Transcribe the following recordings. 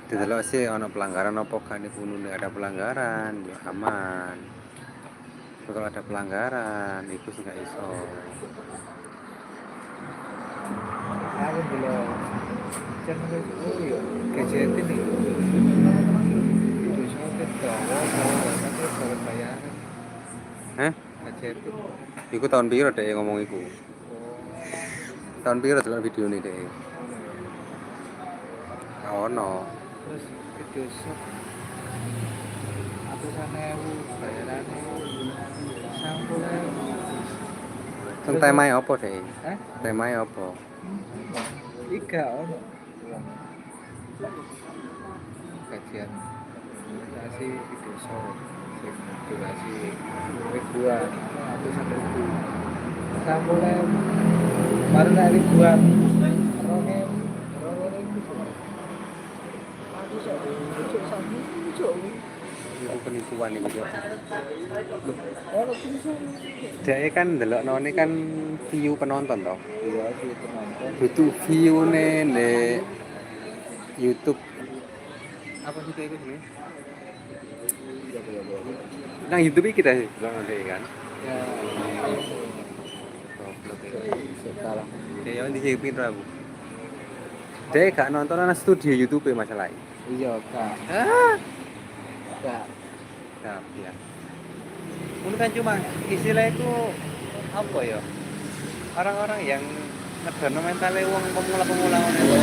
Didelok sih ono pelanggaran apa kan iku nek ada pelanggaran ya aman. Tapi kalau ada pelanggaran itu sih nggak iso. Aku belum channel itu ya gadget ini itu semua kita tapi harus bayaran Heh? gadget itu. Iku tahun piro deh ngomong iku? Oh, Tahun piro delok video nih deh? ono ya. Ono. Terus video shop atusan ewu bayarannya sampulnya. Teng Terus temae apa deh? eh Temae apa? tiga ono kajian dokumentasi video shop sing durasi ribuan ratusan ribu sampulnya kemarin ribuan rongnya aku sok cuk sampul cuk Iku penipuan iku yo. ono bisa Dek kan delok none kan view penonton toh. iya sih penonton Butuh view nih YouTube. Apa sih itu sini? Nang YouTube iki kita sih delok deh kan. ya Goblok sekarang iki. Ya ndi sing pinter aku. Dek gak nonton nang studio YouTube masalah. iya kak kak Tapi ya. Ini kan cuma istilah itu apa ya? Orang-orang yang ngedono mentalnya wong pemula-pemula ngono itu.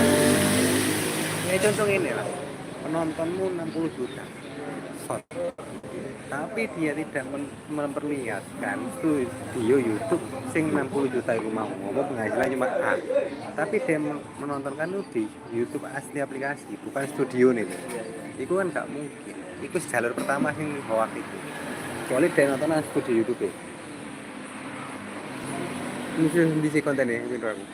Ya contoh ini lah. Penontonmu 60 juta. Shot. Tapi dia tidak memperlihatkan studio YouTube sing 60 juta itu mau ngomong penghasilan cuma A. Tapi dia menontonkan itu di YouTube asli aplikasi, bukan studio nih. Itu kan gak mungkin. Itu jalur pertama sing hoax itu. Kecuali dia nonton studio YouTube. Ini di konten ya, itu aku.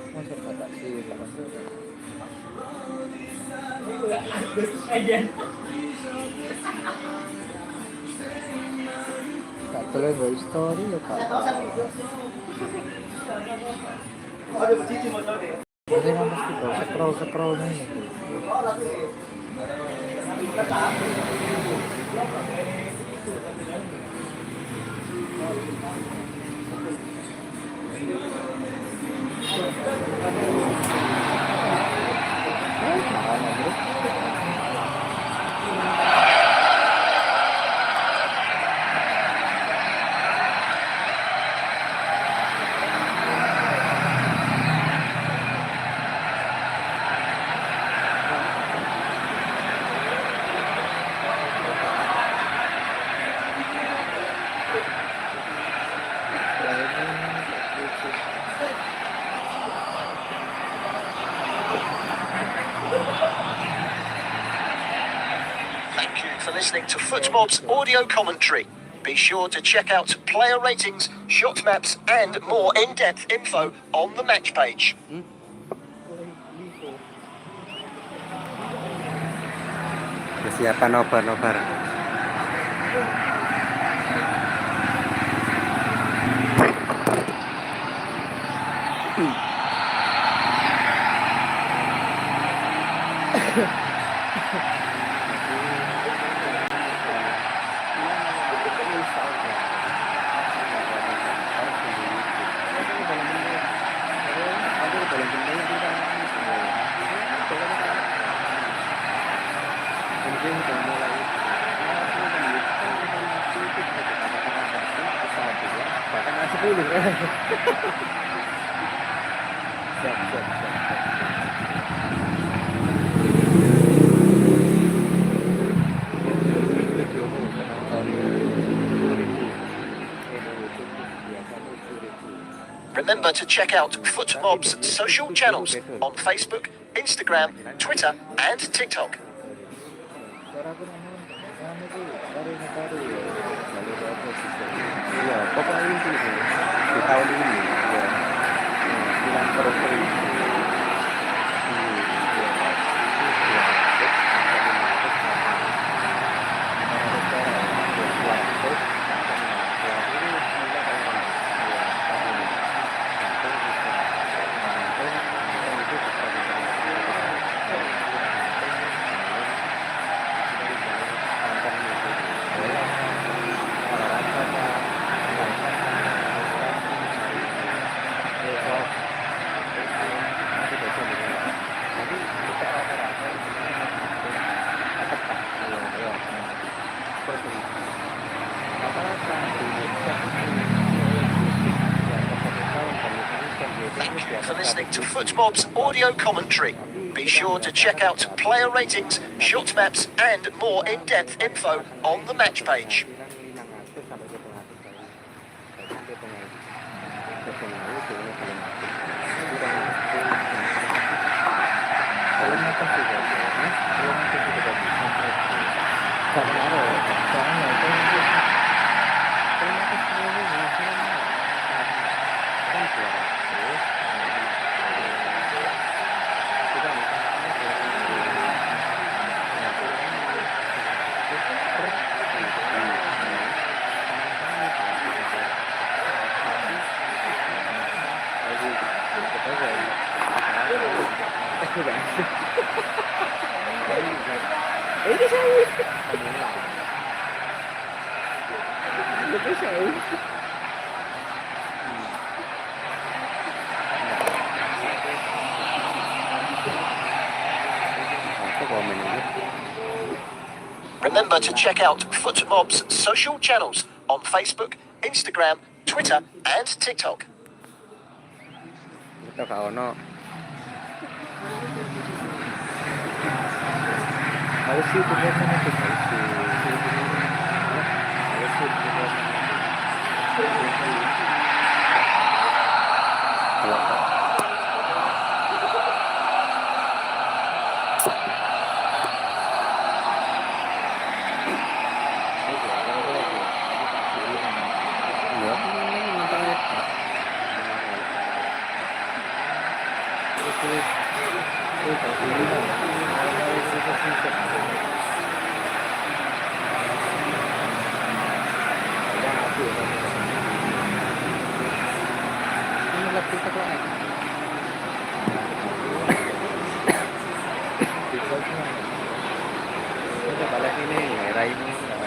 masuk kata sih tak masuk kak tulis dari story ya kak ini kan mesti scroll scroll nih Thank you for listening to Footmob's audio commentary. Be sure to check out player ratings, shot maps, and more in-depth info on the match page. Persiapan nobar-nobar. Remember to check out Footmob's social channels on Facebook, Instagram, Twitter, and TikTok. Iya, pokoknya itu di tahun ini ya. Bilang terus. FootMob's audio commentary. Be sure to check out player ratings, shot maps, and more in-depth info on the match page. Remember to check out FootMob's social channels on Facebook, Instagram, Twitter, and TikTok. Kita kau no. Harus sih bener itu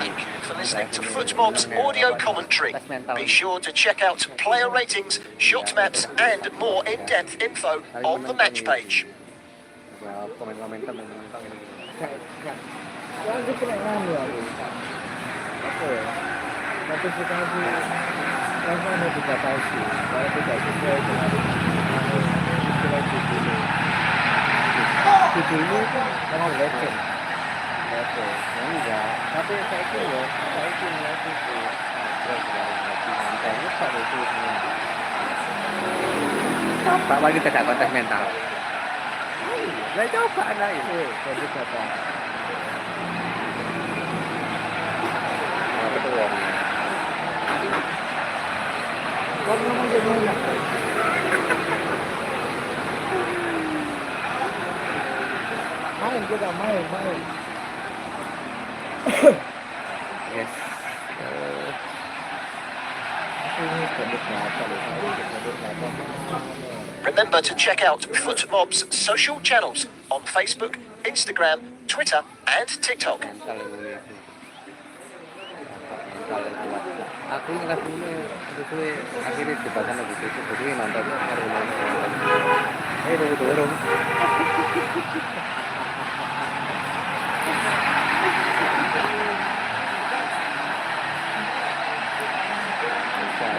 Thank you for listening to FootMob's audio commentary. Be sure to check out player ratings, shot maps, and more in-depth info on the match page. Komen-komen temen ini. Aku pernah nganu aku. Apa ya? Notifikasi rasanya dibatasi. Kalau tidak sesuai dengan istilah judul. Judul ini kan legend. Oke, enggak. Tapi saya itu ya, saya itu lihat itu. Mantannya pada itu semua. Coba lagi tidak kontes mental. Lah coba anak itu. Jadi kata Apa tuh wong? kau ngomong gimana? Main kita main. Yes. Remember to check out FootMob's social channels on Facebook, Instagram, Twitter, and TikTok. Mental itu. Mental itu kuat. Aku nggak punya itu akhirnya jebakan lebih itu jadi nonton baru nonton. Dorong.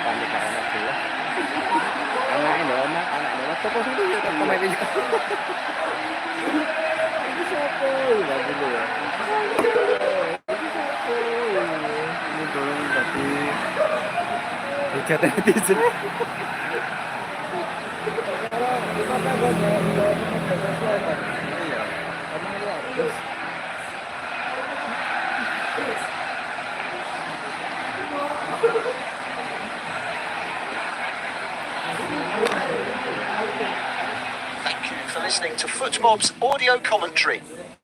Panik anak dulu. Anak toko situ ya komen itu. Ini siapa? Enggak dulu ya. Ini dorong tapi hujat netizen. Thank you for listening to FootMob's audio commentary.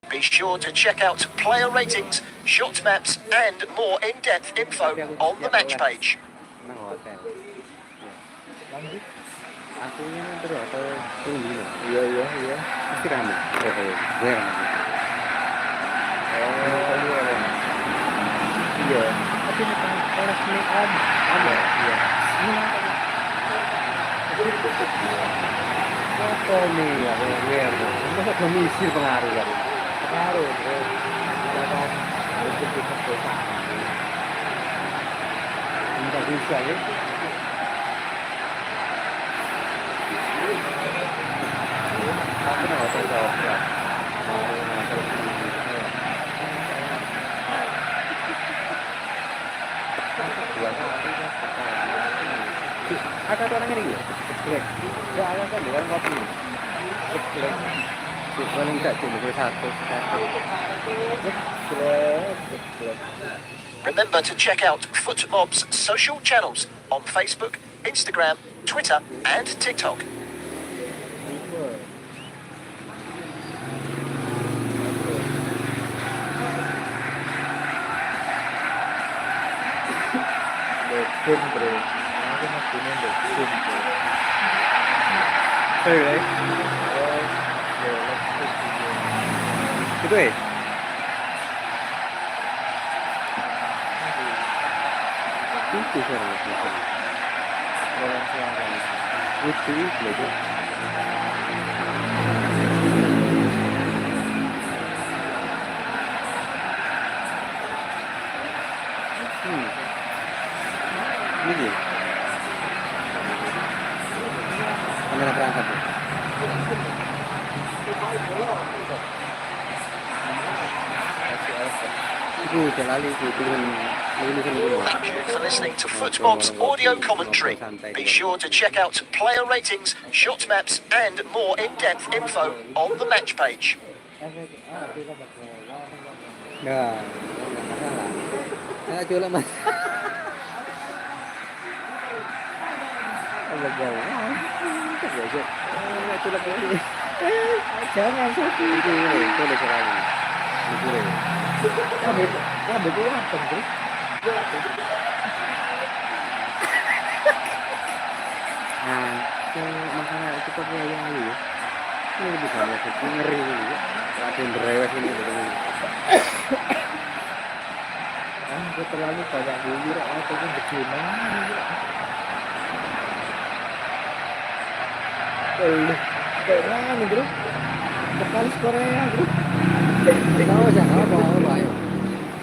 Be sure to check out player ratings, shot maps, and more in-depth info on the match page. Nang hotel. Lanjut. Aku ini terus atau tunggu loh. Iya. Pasti rame. Gue rame. Iya. Tapi kelas ini ada. Iya. Apa nih ya? Masa komisi pengaruh kan? Pengaruh, bro. Kan harus kita berusaha. Enggak bisa ya. Aku nggak tahu jawab ya. Mau nonton dua kali kan ada orang ini ya jelek ya ada kan dengan kopi jelek paling tak cuma satu jelek. Remember to check out Footmob's social channels on Facebook, Instagram, Twitter, and TikTok. Clun bro, aku mau punya Clun bro. Sorry, itu Itu seru itu. Orang suara itu belajar. ini dia. Kamera perangkat. Itu terlalu itu turun. Thank you for listening to Footmob's audio commentary. Be sure to check out player ratings, shot maps, and more in-depth info on the match page. Nah, masalah. Jual mas. Jangan satu itu udah serang. Betul apa bro? Nah, makanan itu kok yang lalu ya. Ini lebih banyak sih, ngeri ini ya. Ada yang berewes ini betul. Gue terlalu banyak dulu, aku kan bagaimana? Kayak mana bro? Sekali Korea bro. Tahu aja apa ayo.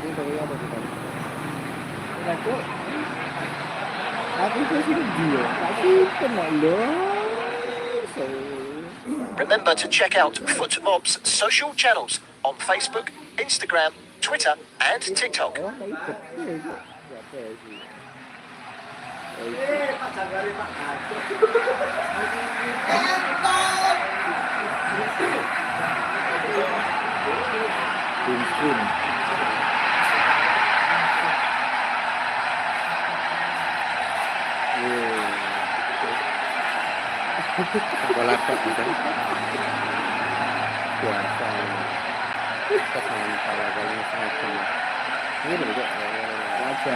Ini bagi apa kita? Aku itu sih dia, tapi kena loh. Remember to check out Footmob's social channels on Facebook, Instagram, Twitter, and TikTok. Clun. Bola kok gitu. Biasa. Kesan kepala paling macam. Ini loh kok. Aja.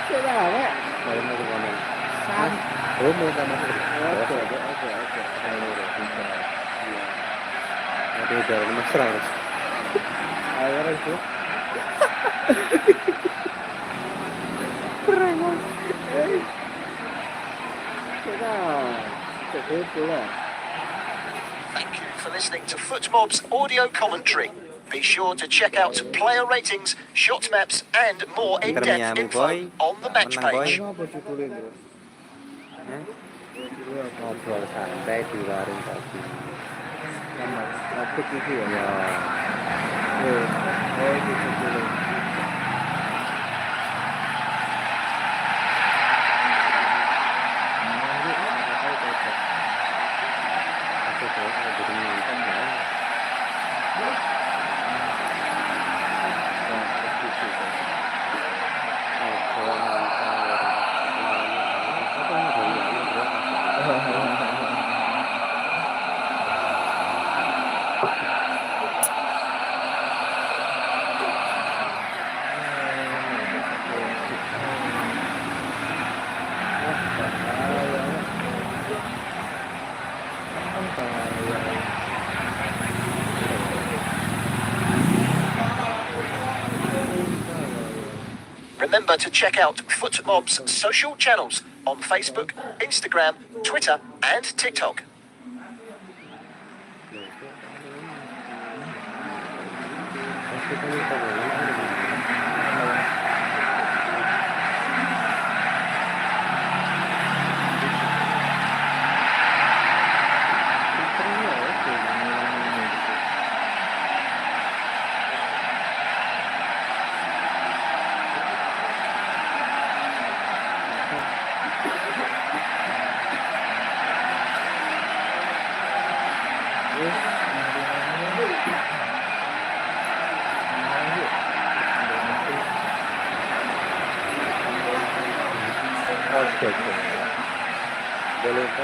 Sudah apa? Kalau mau ngomong. San. Oh, mau sama Oke. Ada udah mesra. Ayo itu. Keren banget. Thank you for listening to Footmob's audio commentary. Be sure to check out player ratings, shot maps, and more in-depth info on the match page. Apa judulnya bro? Ngobrol santai di warung kopi. Sama topik itu ya. Ya. Oh itu judulnya. Aku tuh jadi nonton ya. Remember to check out Footmob's social channels on Facebook, Instagram, Twitter, and TikTok.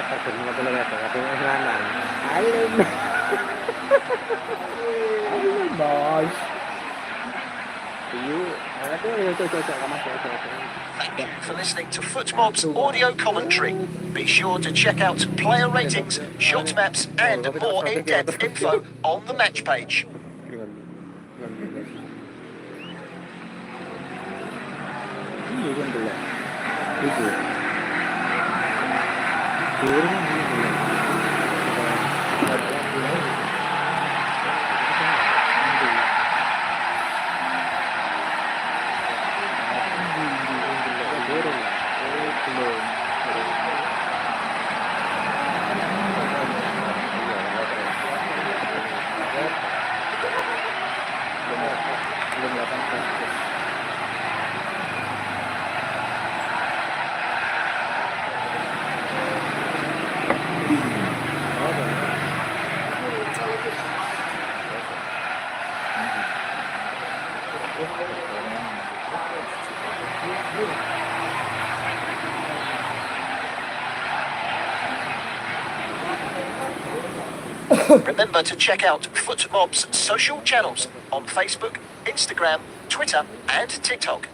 takut mga talaga ito. Kasi yung lanang. Ayun. Ayun, boys. Thank you for listening to Footmob's audio commentary. Be sure to check out player ratings, shot maps, and more in-depth info on the match page. Ini kan dulu. Itu. Turun ini dulu. Remember to check out Footmob's social channels on Facebook, Instagram, Twitter, and TikTok.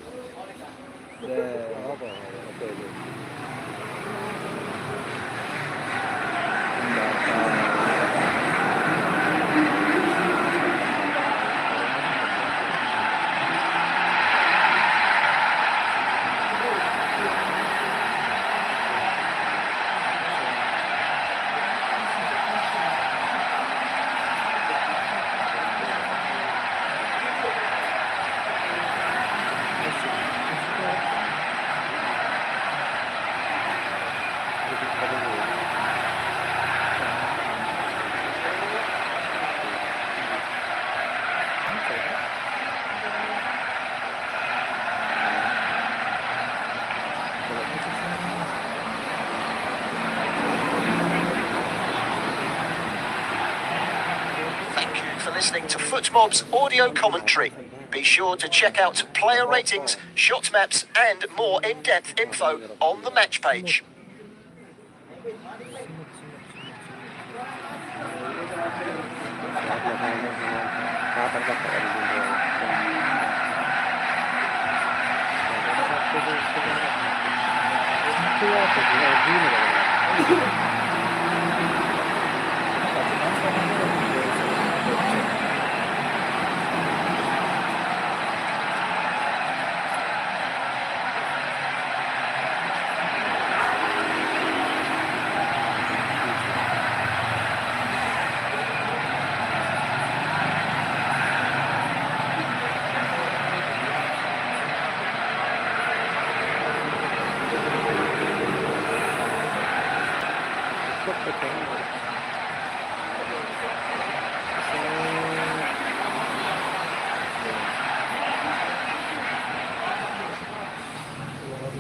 Thank you for listening to Footmob's audio commentary. Be sure to check out player ratings, shot maps, and more in-depth info on the match page.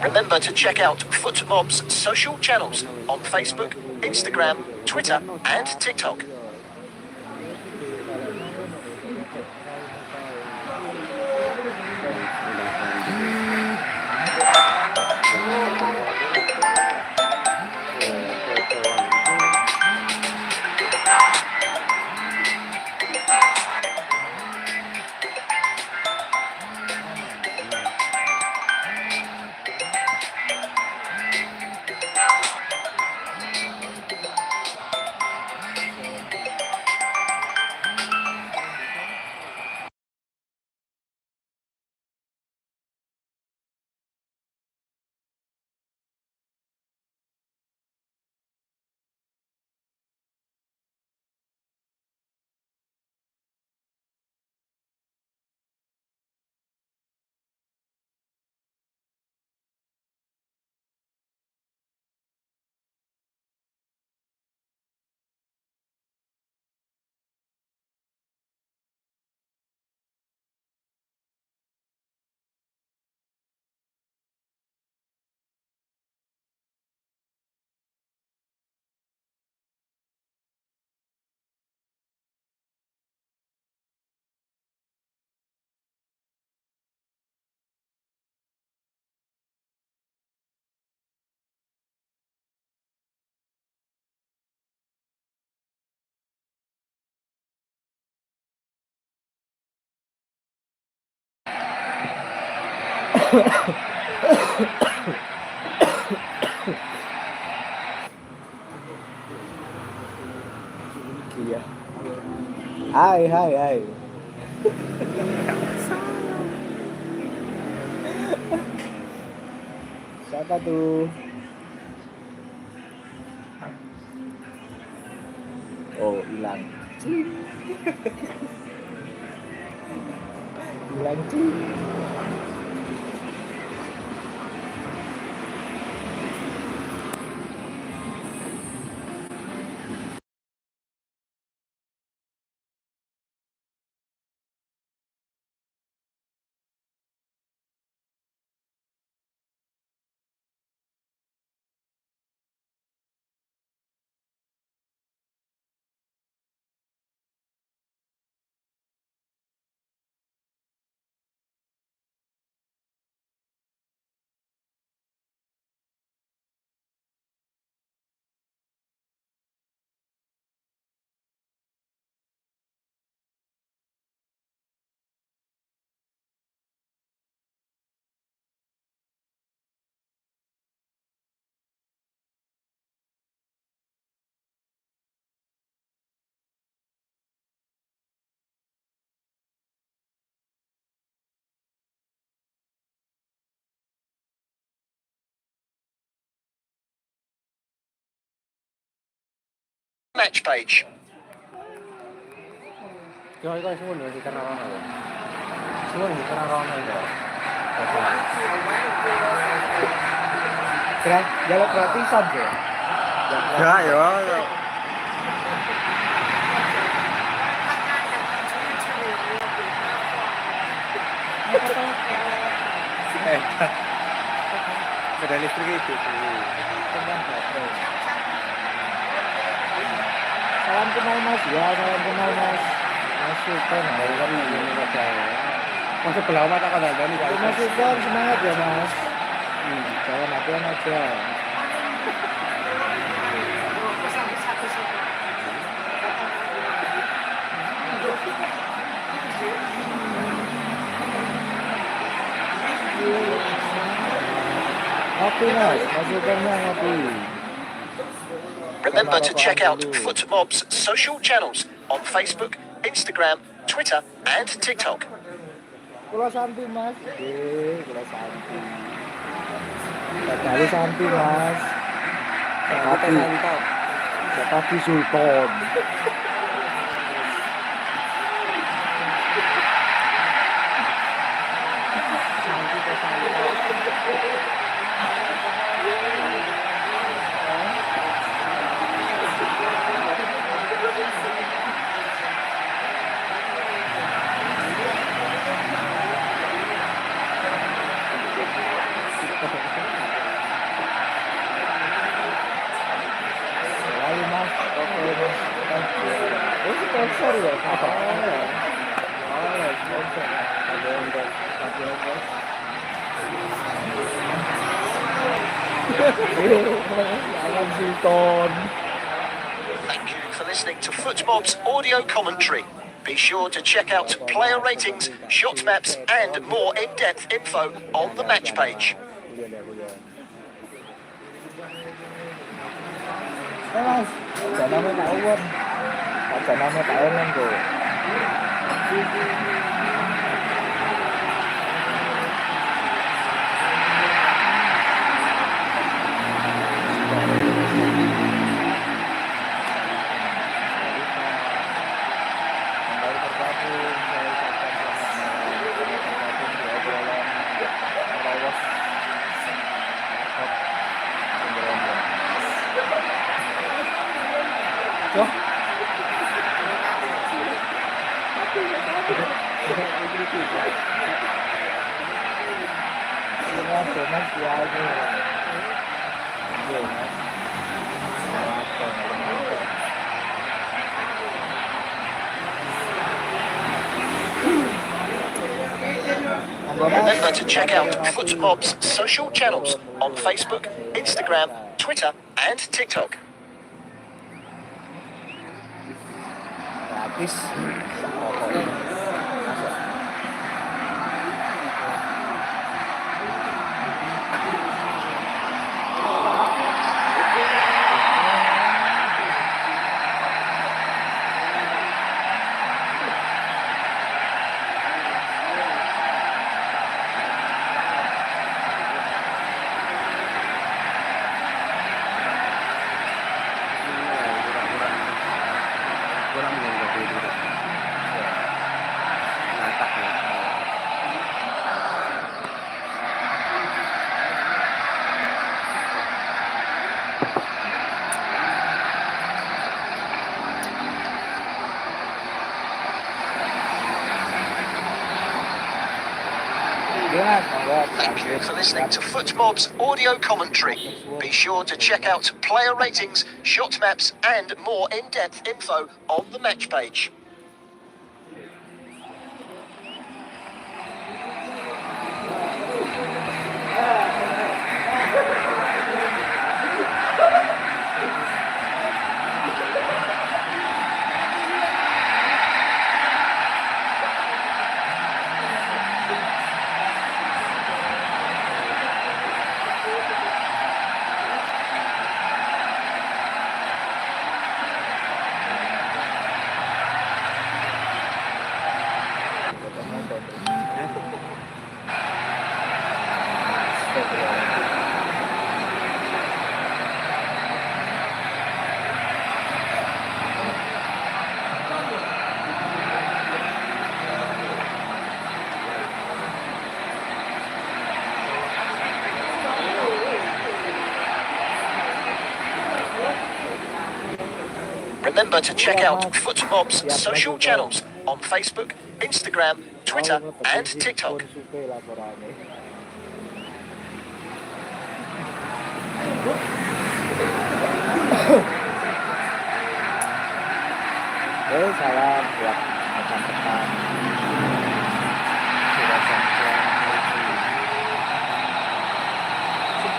Remember to check out Footmob's social channels on Facebook, Instagram, Twitter, and TikTok. Iya. Hai, hai, hai. Siapa tuh? Oh, hilang. Hilang cuy. Match page. Yo, ikaw sumunod di karena rono. Sumunod di karena rono itu. Kira jalur gratisan tuh. Ya, ya. Beda listrik itu. Salam kenal Mas ya, salam kenal Mas. Mas Sultan, baru kan ini saya. Masuk belau mata kan ada nih. Mas Sultan semangat ya Mas. Jangan latihan aja. Ngopi Mas, Mas Sultannya ngopi. Remember to check out FootMob's social channels on Facebook, Instagram, Twitter, and TikTok. Kula santi Mas. Kula santi. Kali santi Mas. Tapi Sultan. Selalu Mas, oke Mas. Oh, sponsor ya? Oh, sponsor. Ada yang bos. Jangan Sultan. Thank you for listening to FootMob's audio commentary. Be sure to check out player ratings, shot maps, and more in-depth info on the match page. Mas, namanya Pak Uwan. Namanya Pak Emen tuh. Kembali bergabung, saya ucapkan selamat bergabung di obrolan merawat Wah. Mas ya ini. Remember to check out FootMob's social channels on Facebook, Instagram, Twitter, and TikTok. Gratis. Jelas, monggo. Thank you for listening to Footmob's audio commentary. Be sure to check out player ratings, shot maps, and more in-depth info on the match page. Remember to check out Footmob's social channels on Facebook, Instagram, Twitter, and TikTok. Salam buat rekan-rekan. Sudah sampai.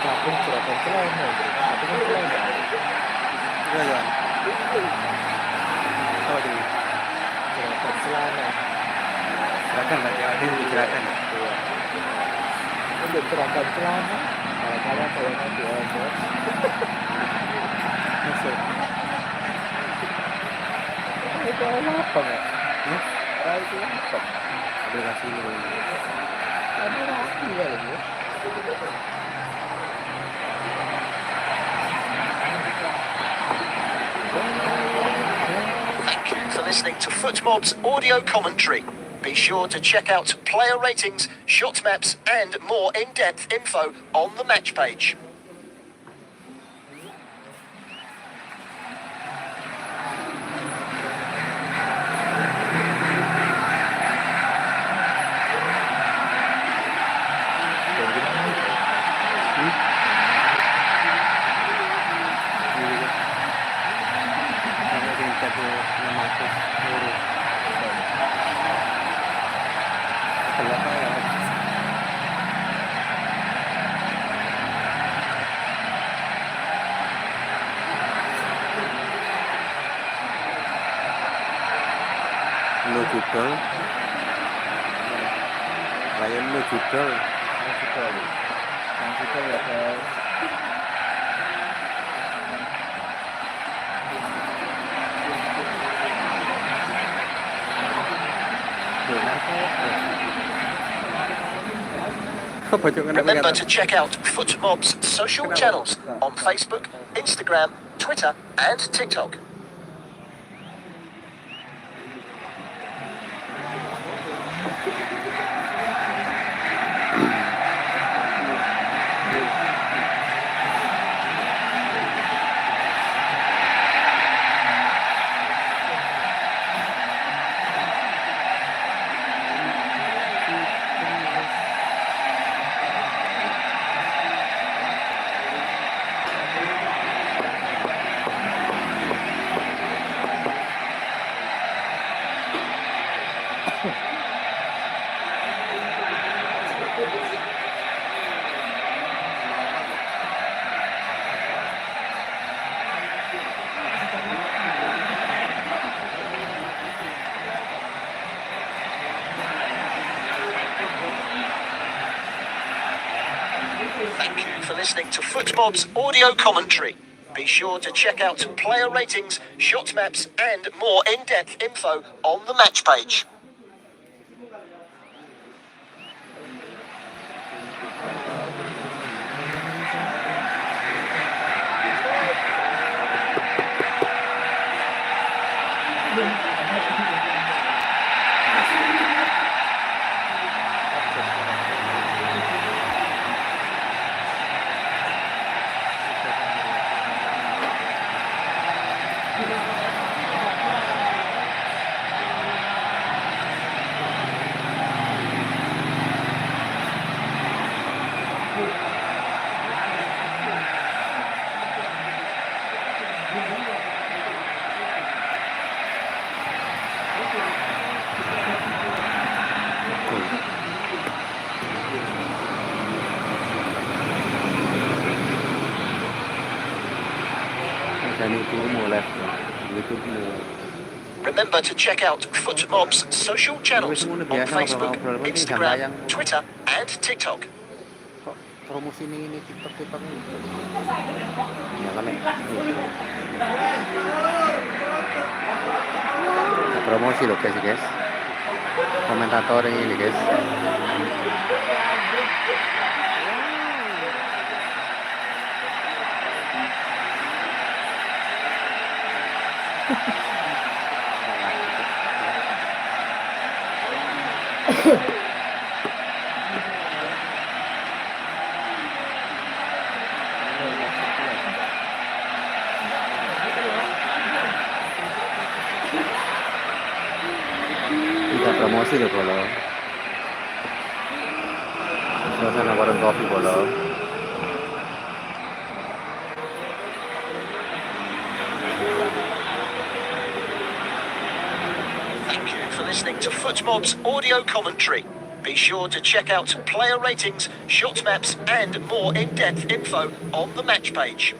Tapi kan selain Iya. Oh, di Silakan celana. silakan nanti ada yang silakan. Iya. Untuk seragam celana, kadang-kadang kalau nanti ongkos. Masuk. Itu apa nggak? Itu apa? Aplikasi ini. Ada rapi kali ya. Thank you for listening to Footmob's audio commentary. Be sure to check out player ratings, shot maps, and more in-depth info on the match page. Lo judol. Ryan lo judol. Yang kita ya guys. Remember to check out Footmob's social channels on Facebook, Instagram, Twitter, and TikTok. Thank you for listening to Footmob's audio commentary. Be sure to check out player ratings, shot maps, and more in-depth info on the match page. Dan itu mau live YouTube mau. Remember to check out FootMob's social channels on Facebook, Instagram, Twitter, and TikTok. Kok promosi ini TikTok ini? Ya kan nih. Promosi loh guys. Komentator ini guys. Kita promosi loh kalau suasana warung kopi kalau. Thank you for listening to FootMob's audio commentary. Be sure to check out player ratings, shot maps, and more in-depth info on the match page.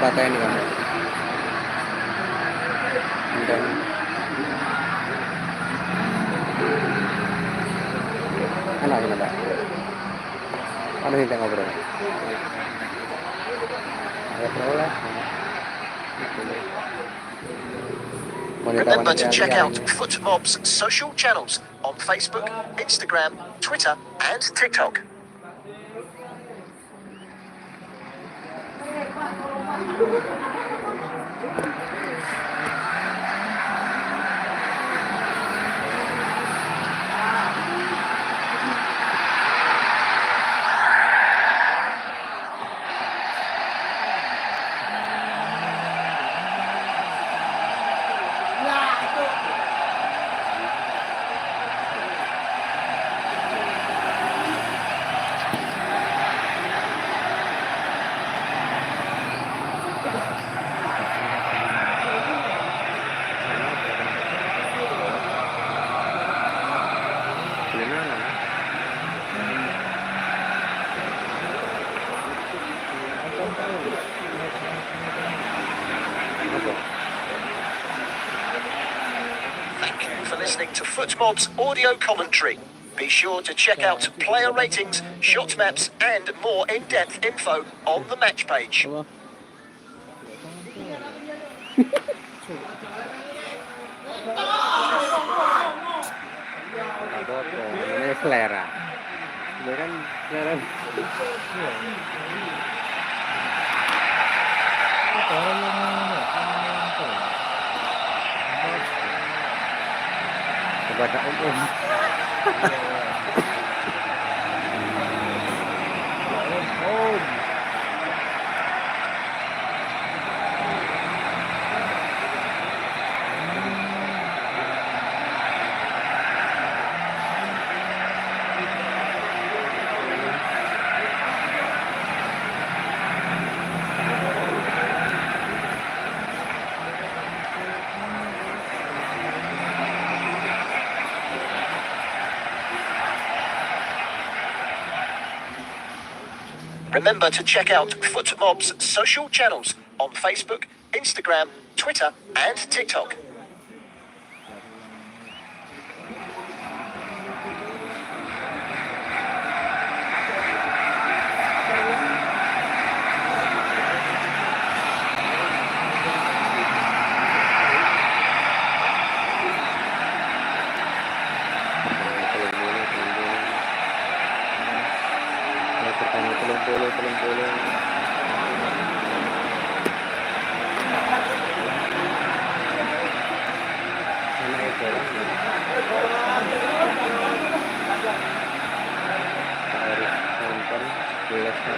Apa ini kamu? Dan enak gimana? Ano hindi ngobrol? Ngobrol lah. Remember to check out FootMob's social channels on Facebook, Instagram, Twitter, and TikTok. Thank you for listening to FootMob's audio commentary. Be sure to check out player ratings, shot maps, and more in-depth info on the match page. Ini selera. Dia kan selera. Kepada umum. Remember to check out FootMob's social channels on Facebook, Instagram, Twitter, and TikTok.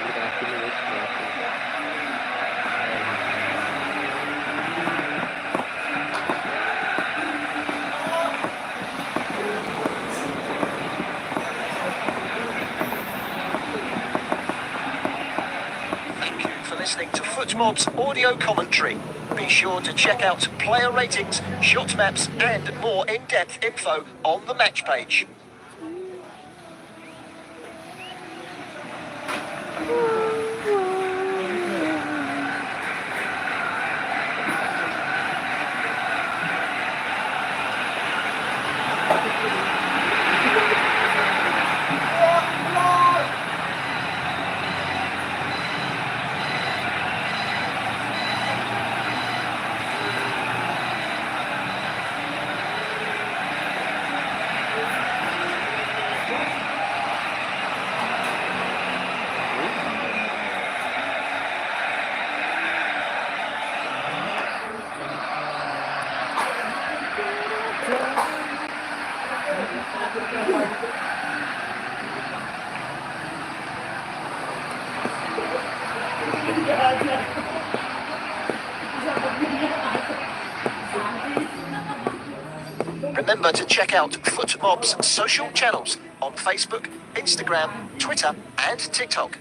Kreasi nulis kreasi. Thank you for listening to Footmob's audio commentary. Be sure to check out player ratings, shot maps, and more in-depth info on the match page. Remember to check out Footmob's social channels on Facebook, Instagram, Twitter, and TikTok.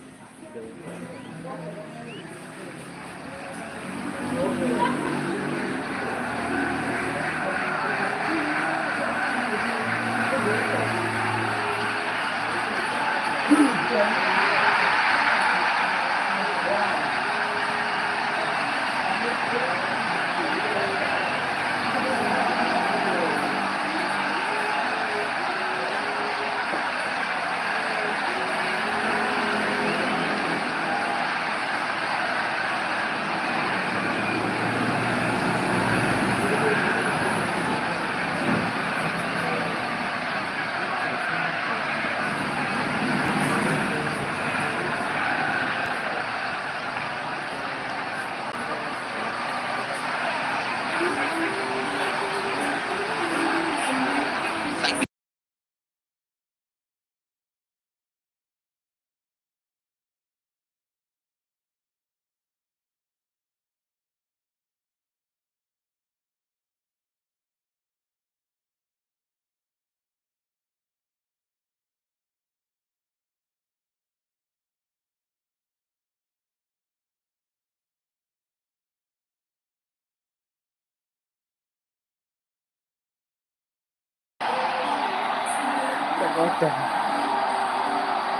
Sekolah.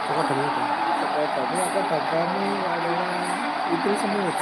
Coba dulu tuh. Sekolah ini apa kami adalah itu semut.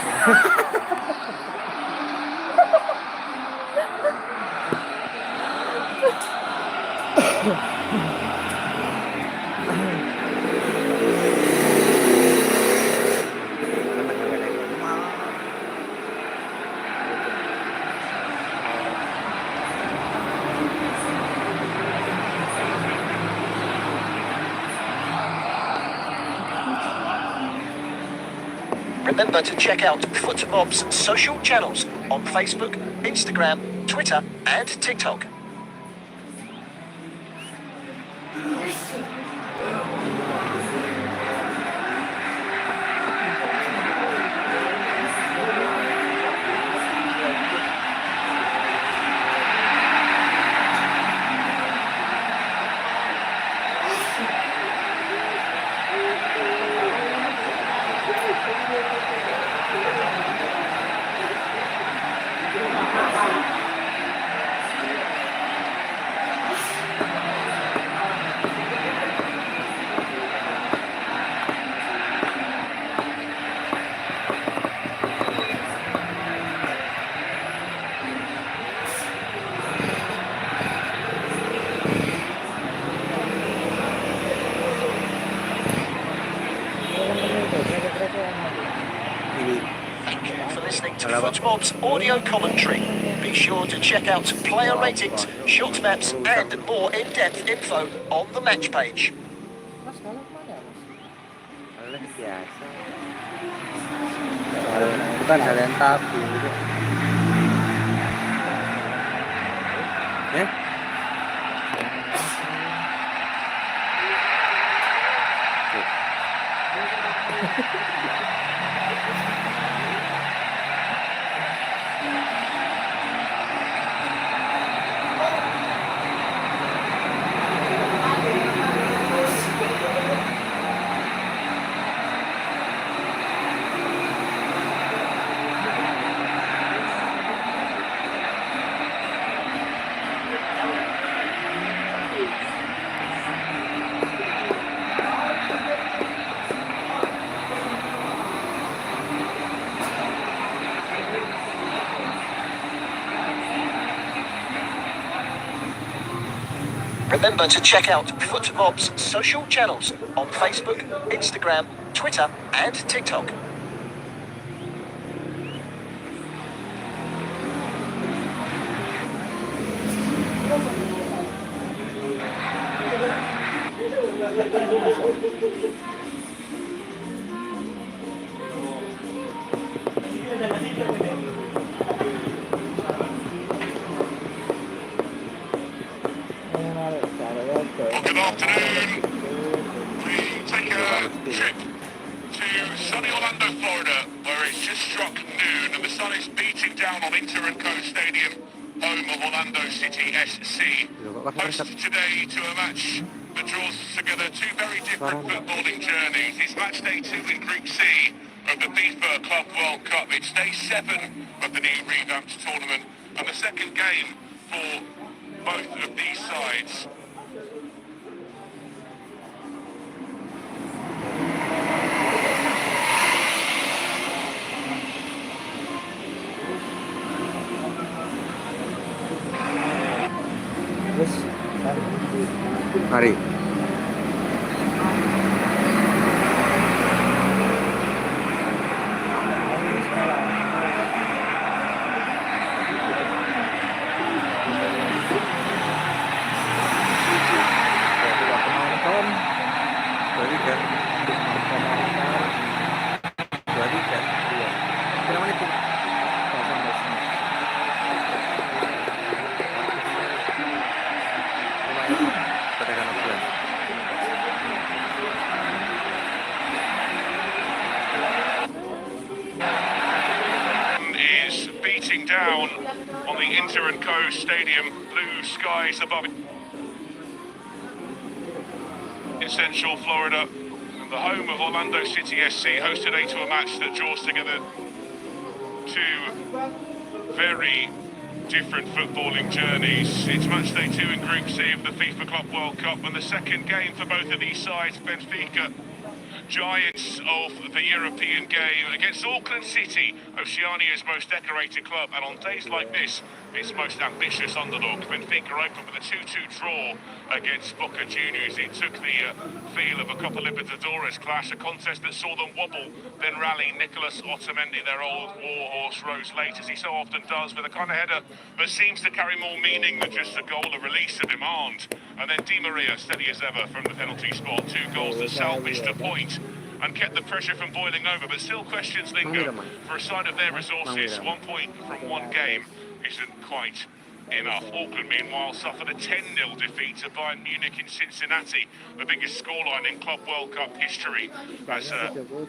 Remember to check out Footmob's social channels on Facebook, Instagram, Twitter, and TikTok. Thank you for listening to Footmob's audio commentary. Be sure to check out player ratings, shot maps, and more in-depth info on the match page. Mas kalau mana mas? Oleh biasa. Bukan hal yang tabu gitu. Ya? Remember to check out FootMob's social channels on Facebook, Instagram, Twitter and TikTok. Good afternoon. We take a trip to sunny Orlando, Florida, where it's just struck noon and the sun is beating down on Inter and Co Stadium, home of Orlando City SC. Host today to a match that draws together two very different footballing journeys. It's match day 2 in Group C of the FIFA Club World Cup. It's day 7 of the new revamped tournament and the second game for both of these sides. Mari. Is beating down on the Inter and Co Stadium, blue skies above it. In Central Florida, the home of Orlando City SC, host today to a match that draws together two very different footballing journeys. It's match day 2 in Group C of the FIFA Club World Cup, and the second game for both of these sides, Benfica, giants of the European game, against Auckland City, Oceania's most decorated club, and on days like this, its most ambitious underdog. Benfica opened with a 2-2 draw against Boca Juniors. It took the feel of a Copa Libertadores clash, a contest that saw them wobble, then rally. Nicolas Otamendi, their old warhorse, rose late, as he so often does, with a kind of header that seems to carry more meaning than just a goal, a release, a demand. And then Di Maria, steady as ever from the penalty spot, 2 goals that salvaged a point and kept the pressure from boiling over, but still questions linger for a side of their resources. 1 point from one game isn't quite enough. Auckland, meanwhile, suffered a 10-0 defeat to Bayern Munich in Cincinnati, the biggest scoreline in Club World Cup history. As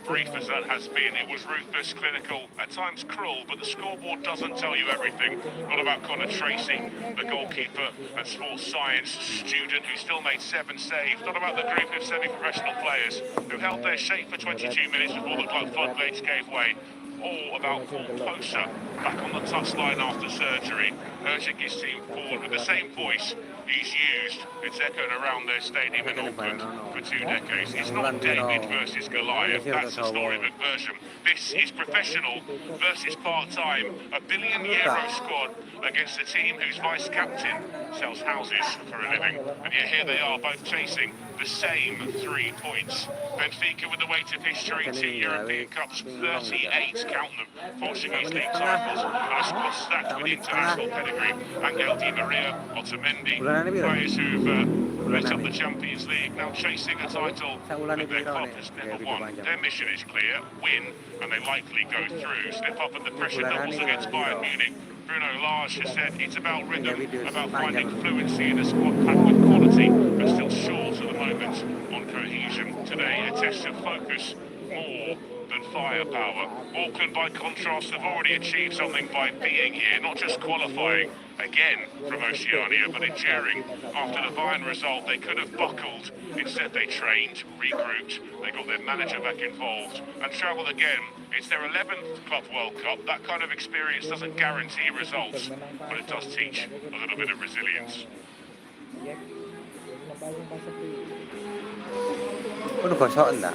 brief as that has been, it was ruthless, clinical, at times cruel, but the scoreboard doesn't tell you everything. Not about Connor Tracy, the goalkeeper and sports science student who still made 7 saves. Not about the group of semi-professional players who held their shape for 22 minutes before the club floodgates gave way. All about Paul Poser, back on the touchline after surgery, urging his team forward with the same voice he's used. It's echoed around their stadium in Auckland for 2 decades. It's not David versus Goliath, that's the storybook version. This is professional versus part-time, a €1 billion squad against a team whose vice-captain sells houses for a living. And yet here they are, both chasing the same 3 points. Benfica with the weight of history, 2 European Cups, 38, count them, Portuguese league titles, and a squad stacked with international pedigree. Angel Di Maria, Otamendi, players who've lit up the Champions League, now chasing a title that their club has never won. Their mission is clear, win, and they likely go through. Step up and the pressure doubles against Bayern Munich. Bruno Lage has said it's about rhythm, about finding fluency in a squad packed with quality, but still short at the moment on cohesion. Today, a test of focus, more than firepower. Auckland, by contrast, have already achieved something by being here, not just qualifying again from Oceania, but enduring. After the Bayern result, they could have buckled. Instead, they trained, regrouped, they got their manager back involved, and travelled again. It's their 11th Club World Cup. That kind of experience doesn't guarantee results, but it does teach a little bit of resilience. Kok gosok enggak?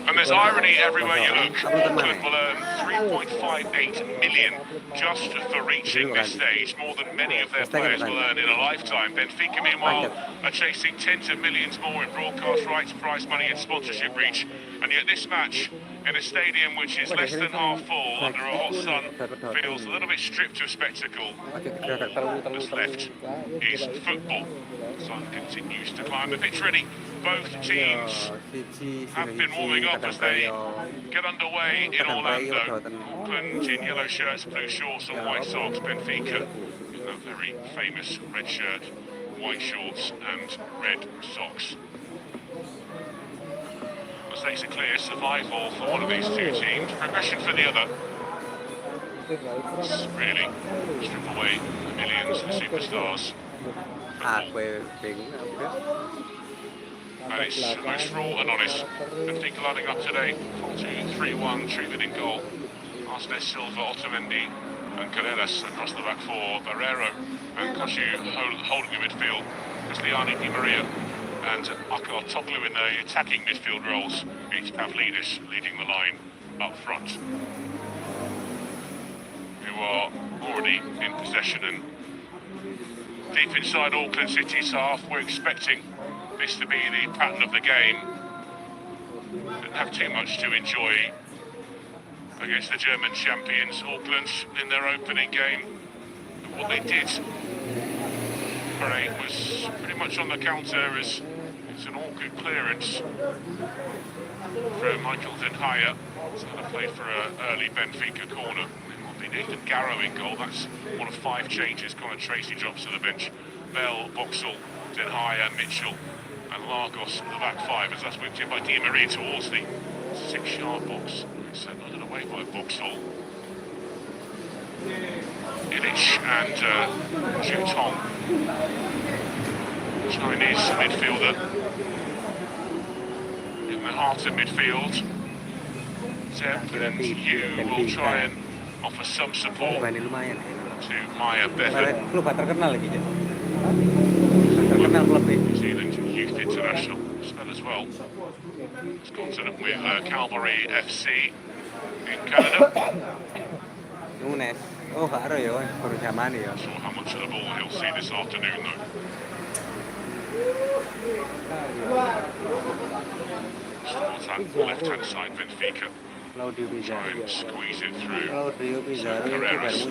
And there's irony everywhere you look. Auckland will earn 3.58 million just for reaching this stage, more than many of their players will earn in a lifetime. Benfica, meanwhile, are chasing tens of millions more in broadcast rights, prize money and sponsorship reach. And yet this match, in a stadium which is less than half full under a hot sun, feels a little bit stripped of spectacle. All that's left is football. The sun continues to climb the pitch ready. Both teams have been warming up as they get underway in Orlando. Auckland in yellow shirts, blue shorts and white socks. Benfica in that very famous red shirt, white shorts and red socks. Mistakes are clear, survival for one of these two teams, progression for the other. It's really strip away the millions, the superstars. And it's most raw and honest. Benfica lining up today, 4-2-3-1, treated in goal. Martinez, Silva, Otamendi and Carreras across the back four. Barrero and Kosciu holding the midfield. Castellani, Di Maria and Akar Toglu in the attacking midfield roles. It's Pavlidis leading the line up front, who are already in possession and deep inside Auckland City's half. We're expecting this to be the pattern of the game. Didn't have too much to enjoy against the German champions, Auckland, in their opening game. But what they did create was pretty much on the counter as it's an awkward clearance from Michael Den Haya. So they played for an early Benfica corner. It will be Nathan Garrow in goal. That's one of 5 changes. Connor Tracy drops to the bench. Bell, Boxall, Den Haya, Mitchell and Lagos in the back 5 as that's whipped in by Di Maria towards the 6-yard box. It's nodded away by Boxall. Illich and Zhu Tong, Chinese midfielder, in the heart of midfield. Zeb and Yu will try and offer some support to Maya Bevan, New Zealand Youth International spell as well. It's consonant with Calvary FC in Canada. Oh, baru ya, baru zaman ya. Not sure how much of the ball he'll see this afternoon though. Towards that left-hand side, Benfica. Try and squeeze it through. Carreras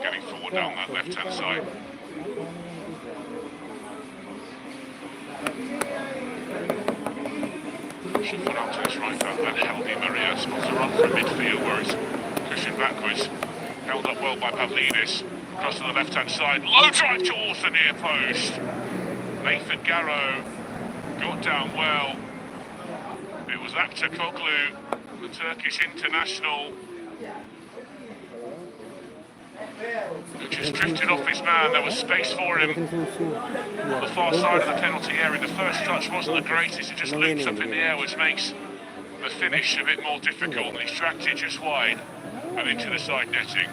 getting forward down that left-hand side. Should put out to his right back, then Heldi Maria spots a run from midfield where it's pushing backwards. Held up well by Pavlidis. Across to the left-hand side. Low drive towards the near post. Nathan Garrow got down well. It was Akçakoglu, the Turkish international, who just drifted off his man. There was space for him on the far side of the penalty area. The first touch wasn't the greatest. It just looped up in the air, which makes the finish a bit more difficult. And he's tracked it just wide and into the side netting.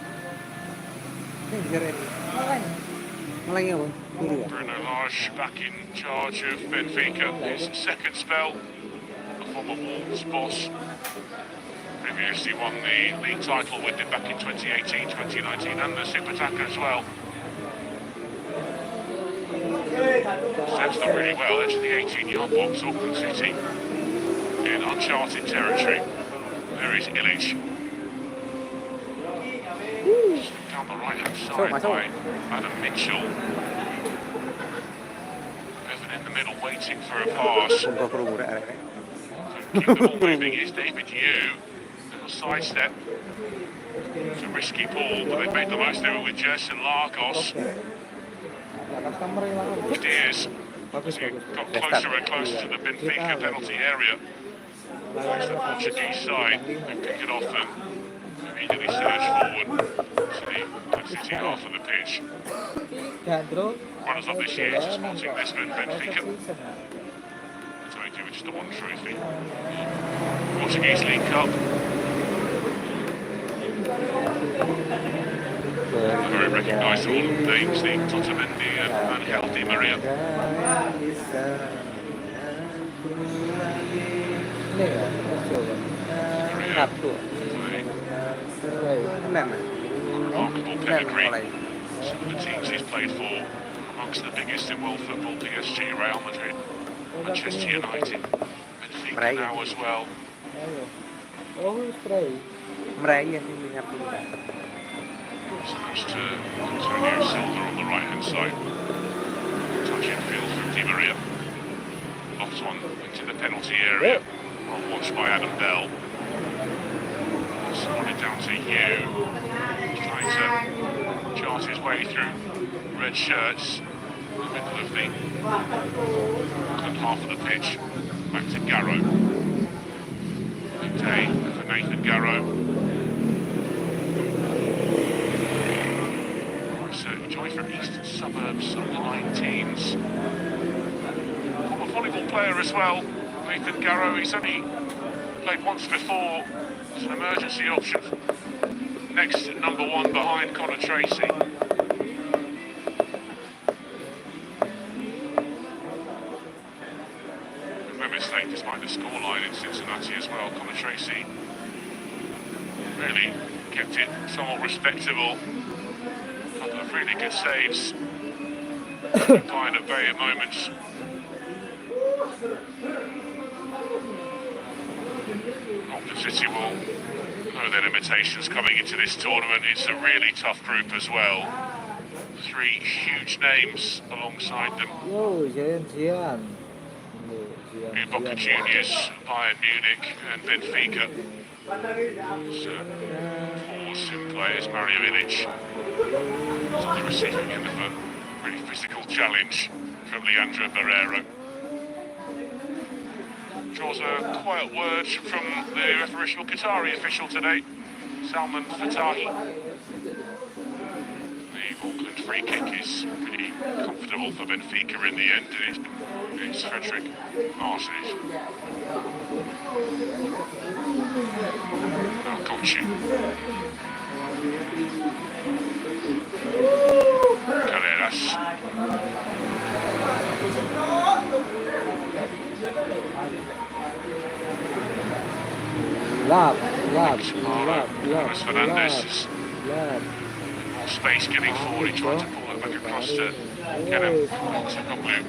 Bruno Lage back in charge of Benfica. His second spell, the former Wolves boss. Previously won the league title with it back in 2018, 2019 and the Super Tacker as well. Steps done really well, edge of the 18-yard box, Auckland City in uncharted territory. There is Illich. Down the right-hand side by Adam Mitchell. Evan in the middle waiting for a pass. Keep the ball moving is David Yu. Little sidestep. It's a risky ball, but they've made the most of it with Gerson Lagos. Steers as he got closer and closer to the Benfica penalty area. It's the Portuguese side who pick it off and immediately surge forward to the City half of the pitch. Runners up this year to Sporting Lisbon, Benfica. That's only do with just the one trophy. Portuguese League Cup. Very recognisable names, the Otamendi and Heldi Maria. Sabtu. Senin. Remarkable Senin pedigree. mulai. Some of the teams he's played for, amongst the biggest in world football, PSG, Real Madrid, Manchester United, Benfica Meraih. now as well. Oh, spray. Meraih sih minyak pindah. Switch to Antonio Silva on the right-hand side. Touch in field from Di Maria. Locked on into the penalty area. Well watched by Adam Bell. Scored it down to Hugh. Trying to chart his way through red shirts. In the middle of the Auckland half of the pitch. Back to Garrow. Big day for Nathan Garrow. Joy from eastern suburbs, under 19s. Former volleyball player as well, Nathan Garrow. He's only played once before as an emergency option. Next number one behind Connor Tracy. Women's State, despite the scoreline in Cincinnati as well, Connor Tracy really kept it somewhat respectable. Couple of really good saves. Kind of bay at moments. Auckland City will know their limitations coming into this tournament. It's a really tough group as well. 3 huge names alongside them. Yo, Jian. Boca Juniors, Bayern Munich and Benfica. Forwards and players, Mario Ilic. On the receiving end of a really physical challenge from Leandro Barreiro. Draws a quiet word from the referential Qatari official today, Salman Fatahi. The Auckland free kick is pretty comfortable for Benfica in the end. It's Frederick Marses. Now Kochi. Carreras. Luis Fernandez is more space getting forward. He tried to pull it back across to Kerem Aktürkoğlu.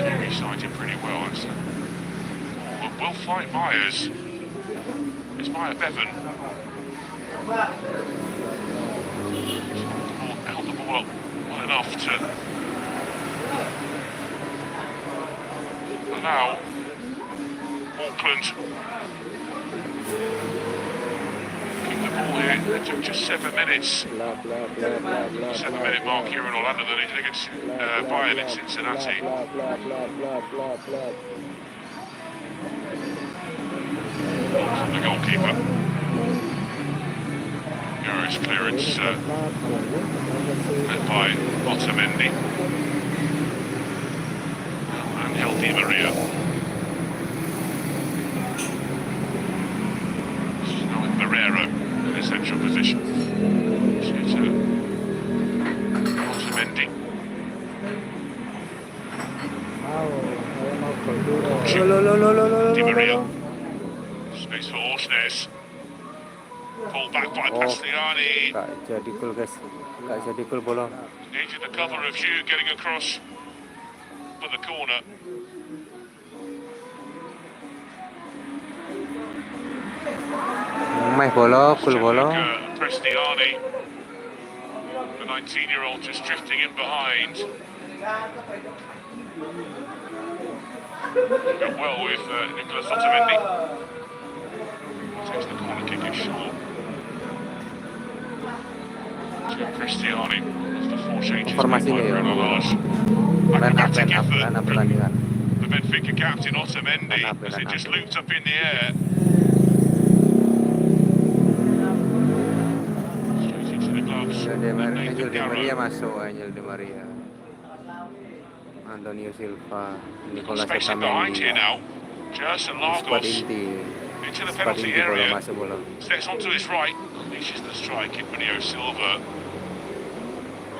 Kiwi sighted pretty well. Will fight Myers. It's Maya Bevan. Held the ball up well enough to allow Auckland keep the ball here. It took just 7 minutes. 7-minute mark here in Orlando than it did against Bayern in Cincinnati. From the goalkeeper. Garrow's clearance met by Otamendi. And Di Maria. Now with Barreiro in his central position. Otamendi. Di Maria. Space for Orsnes. Pulled back by Castellani. Gak jadi gol guys. Gak jadi gol bola. Needed the cover of Hugh getting across for the corner. Meh bola, gol bola. Castellani. The 19-year-old just drifting in behind. Got well with Nicolas Otamendi. Takes the corner kick in short. To Castellani. That's the 4 changes made by Formasinya ya. Bruno Lage. Line up Acrobatic effort pertandingan. from the Benfica captain Otamendi as it just looped up in the air. Straight into the gloves. Angel of Di Nathan Maria Garrow. masuk, Angel Di Maria. Antonio Silva, Got Nicolas space in behind here Otamendi. now. Gerson Squad Lagos inti. into the Squad penalty inti bola area. masuk bola. Steps onto his right. Unleashes the strike in Bernardo Silva.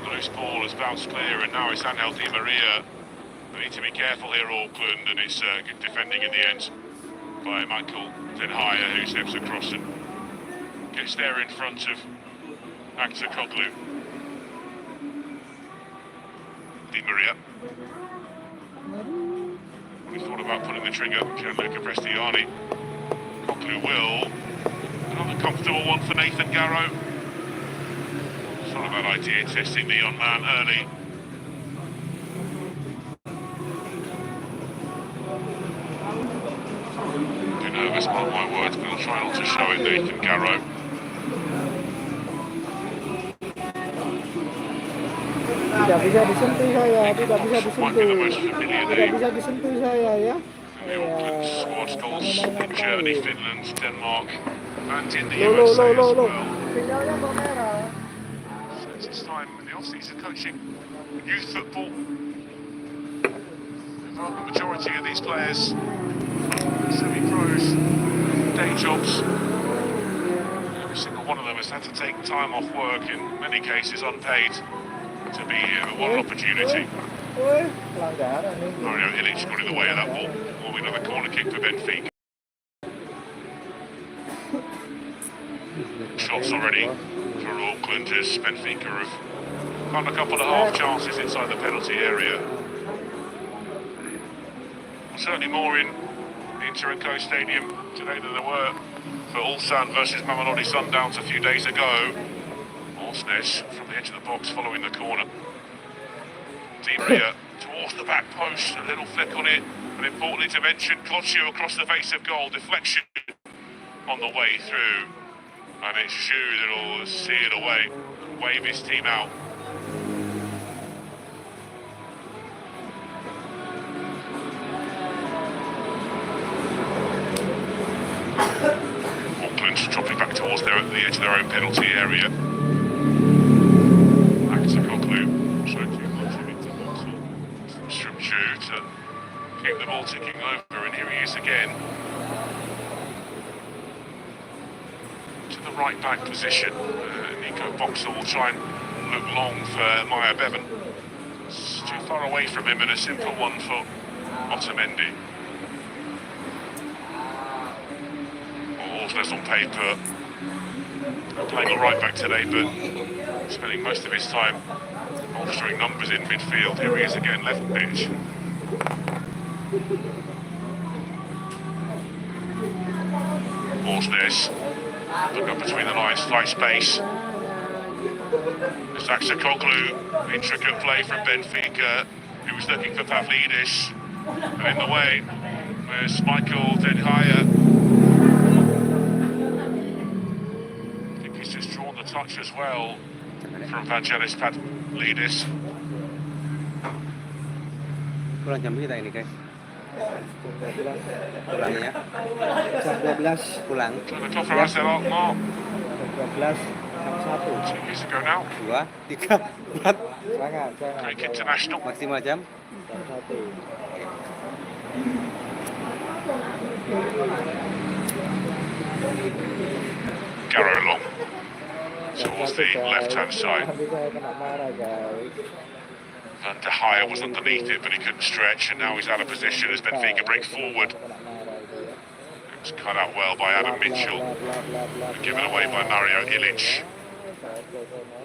The loose ball has bounced clear and now it's Angel Di Maria. They need to be careful here, Auckland, and it's good defending in the end by Michael Denhaya, who steps across and gets there in front of Actor Koglu. Di Maria. We thought about pulling the trigger, Gianluca Prestiani. Koglu will. Another comfortable one for Nathan Garrow. It's not a bad idea, testing the on-man early. Too nervous, mark my words, but I'll try not to show it, Nathan Garrow. Tidak bisa disentuh saya, tidak bisa Might be the disentuh. most familiar Tidak name. bisa disentuh saya ya. The Auckland squad's goals in Germany, Finland, Denmark, and in the Lo USA as well. Sinyalnya kok merah. So it's his time in the off-season coaching youth football. The majority of these players, semi-pros, day jobs. Every single one of them has had to take time off work, in many cases unpaid, to be here at one opportunity. Pelanggaran ini. Mario Ilic got in the way of that ball. Will be another corner kick for Benfica. Shots already for Auckland as Benfica have found a couple of half chances inside the penalty area. Certainly more in Inter and Co Stadium today than there were for Ulsan versus Mamelodi Sundowns a few days ago. Orsnes from the edge of the box following the corner. Di Maria towards the back post, a little flick on it, an important intervention. Cloccio across the face of goal, deflection on the way through. And it's Zhu that'll see it away, wave his team out. Auckland dropping back towards the edge of their own penalty area. Back to Koglu, trying to launch him into the box. From Zhu to keep the ball ticking over, and here he is again. To the right back position. Nico Boxall will try and look long for Maya Bevan. It's too far away from him, and a simple one for Otamendi. Orsnes on paper playing a right back today, but spending most of his time bolstering numbers in midfield. Here he is again, left pitch. Orsnes, look up between the lines, tight space. It's Axel Koglu, intricate play from Benfica, who was looking for Pavlidis. And in the way, there's Michael Denhaya. I think he's just drawn the touch as well from Vangelis Pavlidis. Pulang jam kita ini guys. Pulangnya Jam 12 pulang The top for us, Mark. jam 12 jam 1. 2 years ago now. 2, 3, 4 Jangan. Greek international. maksimal jam. Jam 1. Garrow long towards the left-hand side. Nanti saya kena marah guys. And De Gea was underneath it, but he couldn't stretch, and now he's out of position as Benfica break forward. Kena marah itu ya. It was cut out well by Adam Mitchell, and given away by Mario Ilic.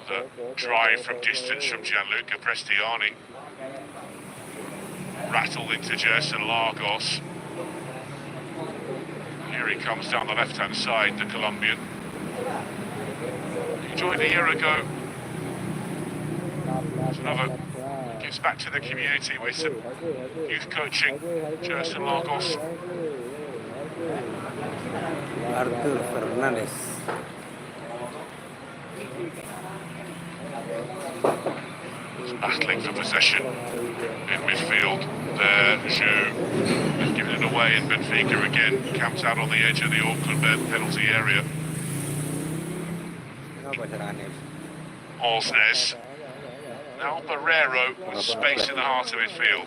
The drive from distance from Gianluca Prestiani. Rattled into Gerson Lagos. Here he comes down the left-hand side, the Colombian. He joined a year ago. It's another gives back to the community with some youth coaching. Gerson Lagos. Arthur Fernandez. Battling for possession in midfield. There, Zhu has given it away, and Benfica again camps out on the edge of the Auckland penalty area. Apa serangannya? Orsnes. Now Barrero with space in the heart of midfield.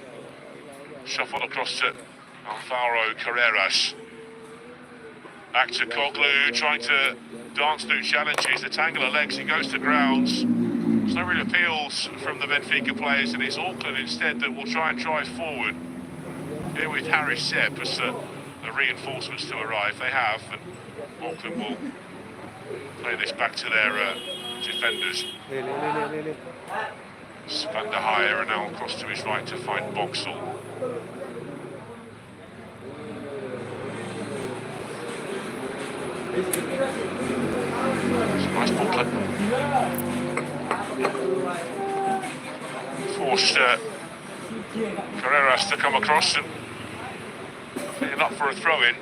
Shuffle across to Alvaro Carreras. Back to Koglu, trying to dance through challenges. The tangle of legs, he goes to grounds. There's no real appeals from the Benfica players, and it's Auckland instead that will try and drive forward. Here with Harris Sepp as the reinforcements to arrive. They have, and Auckland will play this back to their defenders. Van der Heyer and now across to his right to find Boxall. It's a nice ball play. Forced Carreras to come across and cleared up for a throw-in.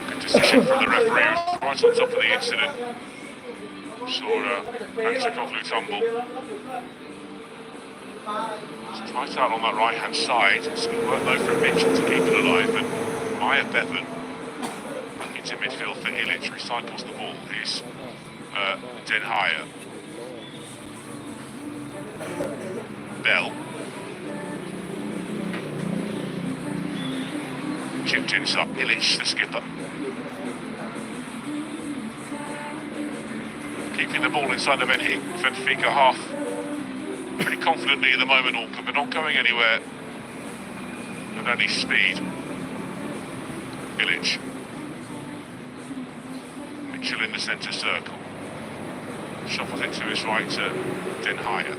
Good decision from the referee, right on top of the incident. Saw Antikoglu tumble. It's tight out on that right-hand side. It's going to work though from Mitchell to keep it alive, and Maya Bevan into midfield for Ilic, recycles the ball. He's Den Heyer. Bell. Chipped inside Ilic, the skipper. Keeping the ball inside the Benfica half. Pretty confidently at the moment, Auckland, but not going anywhere. And only speed. Ilic. Mitchell in the centre circle. Shuffles it to his right to Den Heyer.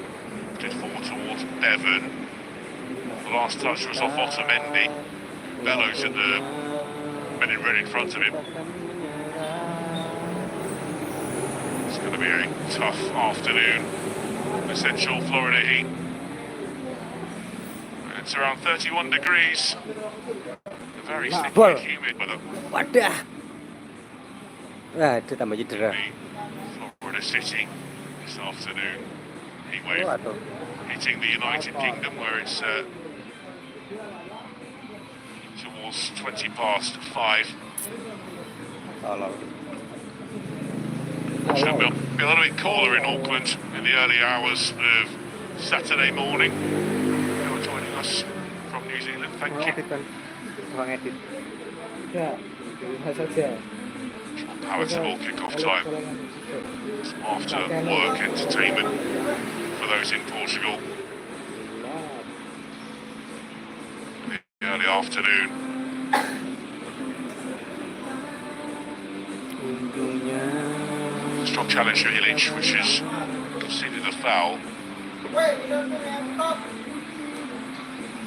Put it forward towards Bevan. The last touch was off Otamendi. Bellows at the men in red in front of him. It's going to be a tough afternoon. Essential Florida heat. It's around 31 degrees. Very sticky and humid weather. Florida City this afternoon. Heat wave hitting the United Kingdom where it's towards 20 past 5. Should be a little bit cooler in Auckland in the early hours of Saturday morning. You're joining us from New Zealand, thank you. Palatable kick-off time. After work entertainment for those in Portugal. In the early afternoon. Strong challenge for Ilic, which has conceded a foul.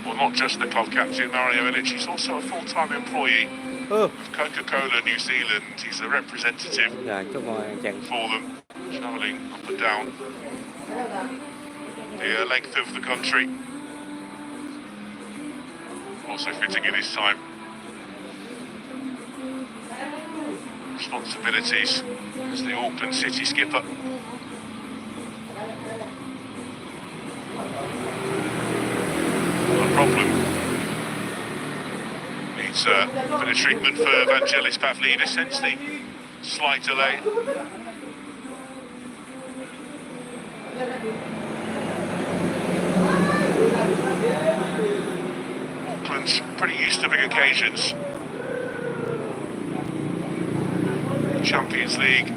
Well, not just the club captain, Mario Ilic, he's also a full-time employee of Coca-Cola New Zealand. He's a representative for them, travelling up and down the length of the country. Also fitting in his time. Responsibilities as the Auckland City skipper. Not a problem. Needs a bit of treatment for Vangelis Pavlidis, hence the slight delay. Auckland's pretty used to big occasions. Champions League,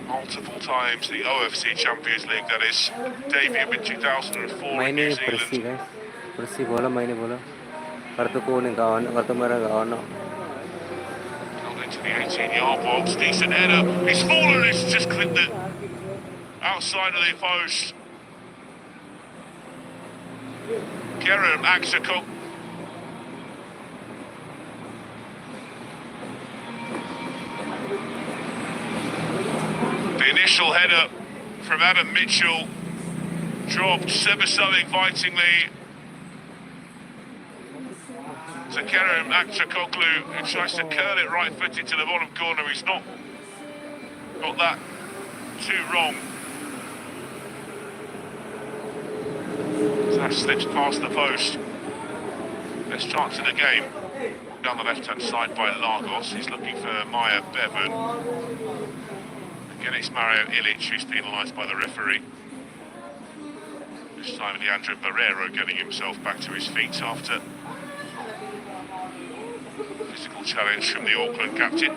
multiple times, the OFC Champions League, that is, debut in 2004 in New Zealand. Held into the 18-yard box, decent header, he's fallen, it's just clipped it outside of the post. Kerem Aksakok. The initial header from Adam Mitchell dropped ever so invitingly to Kerem Aksakoglu, who tries to curl it right-footed to the bottom corner. He's not got that too wrong. So that slips past the post. Best chance of the game. Down the left-hand side by Lagos. He's looking for Maya Bevan. Again, it's Mario Ilic who's penalised by the referee. This time Leandro Barreiro getting himself back to his feet after physical challenge from the Auckland captain.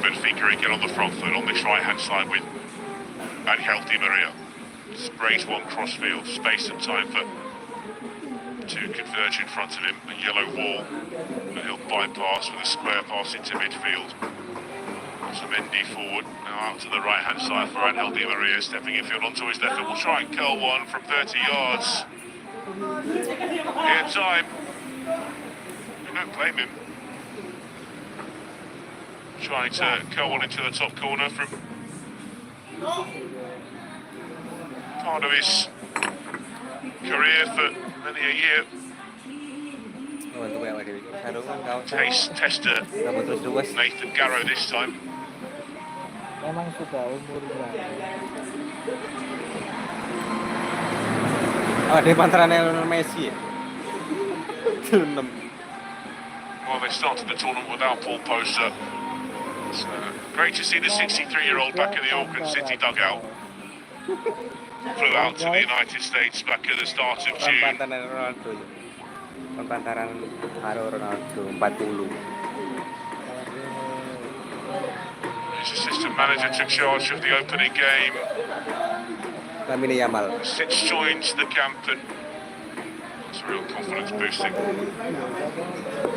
Benfica again on the front foot on this right-hand side with Angel Di Maria. Sprays one crossfield, space and time for two converge in front of him, a yellow wall, and he'll bypass with a square pass into midfield. Mendy forward, now out to the right-hand side for Angel Di Maria, stepping infield onto his left, and will try and curl one from 30 yards. In time. I don't blame him. Trying to curl one into the top corner from part of his career for many a year. Taste tester Nathan Garrow this time. Memang sudah umurnya. Oh, dia pantaran Lionel Messi ya? Well, they started the tournament without Paul Poster. It's great to see the 63-year-old back in the Auckland City dugout. Flew out to the United States back at the start of June. Pantaran Ronaldo. Pantaran Ronaldo 40. His assistant manager took charge of the opening game. Lamine Yamal. Since joined the camp, and it's a real confidence boosting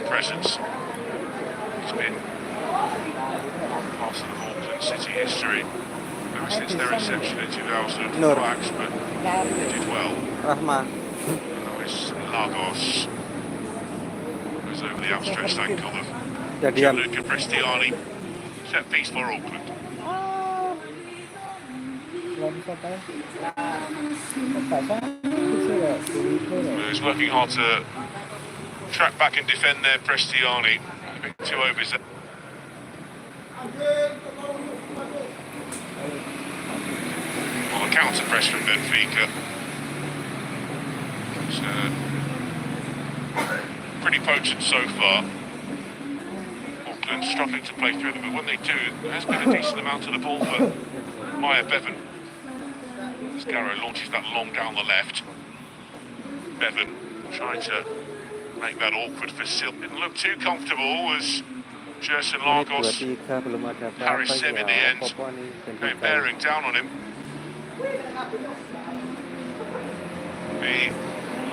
presence. It's been part of Auckland City history ever since their inception in 2000 Nur. but they did well. Rahma. Now it's Lagos. Goes over the outstretched ankle of Jadi Gianluca Prestiani. Set piece for Auckland. He's working hard to track back and defend there, Prestiani. A bit too overs. On the counter press from Benfica. It's pretty potent so far. Auckland struggling to play through them, but when they do, there has been a decent amount of the ball for Maya Bevan. Garrow launches that long down the left. Bevan trying to make that awkward for Sil. Didn't look too comfortable as Jerson Lagos carries him in the end. Came bearing down on him. The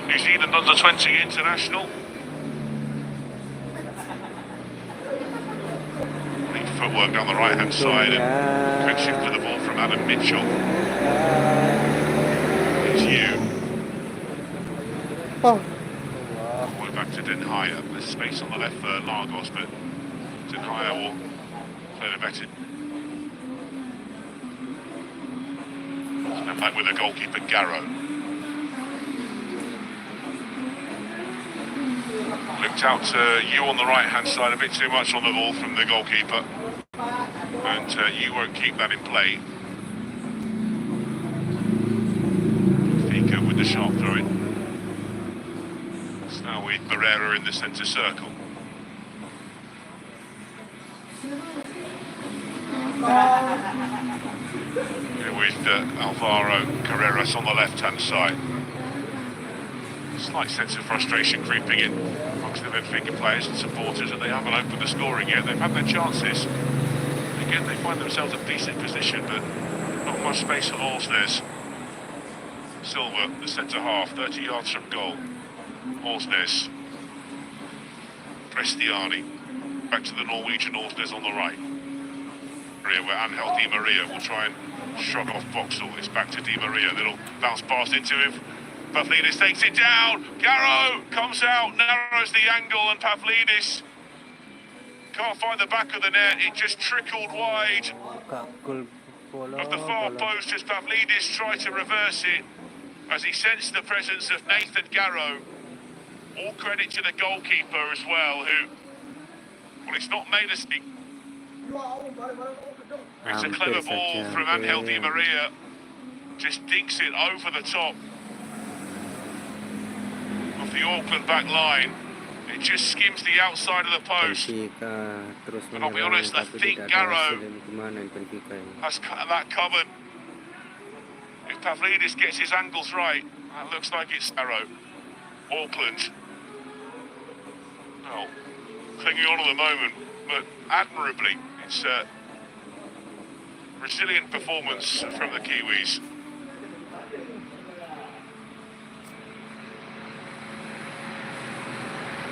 New Zealand under-20 international. Neat footwork down the right-hand side and quick shift to the ball from Adam Mitchell. It's you. All the way back to Den Haya. There's space on the left for Lagos, but Den Haya will play the better. Snap back with the goalkeeper Garrow. Looked out to you on the right hand side, a bit too much on the ball from the goalkeeper. And you won't keep that in play. Benfica with the sharp throw in. It's now with Barrera in the centre circle. With Alvaro Carreras on the left-hand side. Slight sense of frustration creeping in amongst the Benfica players and supporters that they haven't opened the scoring yet. They've had their chances. Again, they find themselves in a decent position, but not much space for Orsnes. Silva, the centre half, 30 yards from goal. Orsnes. Prestiani. Back to the Norwegian Orsnes on the right. Where Angel Di Maria will try and shrug off Boxall. It's back to Di Maria. Little bounce pass into him. Pavlidis takes it down. Garrow comes out, narrows the angle, and Pavlidis can't find the back of the net. It just trickled wide of the far post as Pavlidis tried to reverse it as he sensed the presence of Nathan Garrow. All credit to the goalkeeper as well, who, well, it's not made a stick. It's a clever ball from Angel Di Maria. Just dinks it over the top of the Auckland back line. It just skims the outside of the post. And I'll be honest, I think Garrow has that covered. If Pavlidis gets his angles right, that looks like it's Garrow. Auckland. Well, clinging on at the moment. but admirably. It's a resilient performance from the Kiwis.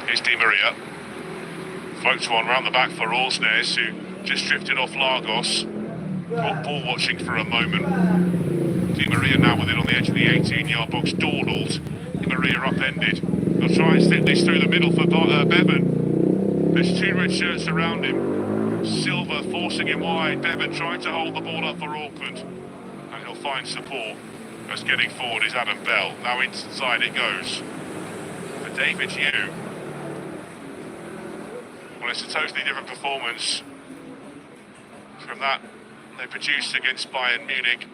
Here's Di Maria. Floats one round the back for Orsnes, who just drifted off Lagos. Got ball watching for a moment. Di Maria now with it on the edge of the 18-yard box. Dawdled. Di Maria upended. They'll try and stick this through the middle for Bevan. There's two red shirts around him. Silva forcing him wide. Bevan trying to hold the ball up for Auckland. And he'll find support. As getting forward is Adam Bell. Now inside it goes for David Hugh. Well, it's a totally different performance from that they produced against Bayern Munich.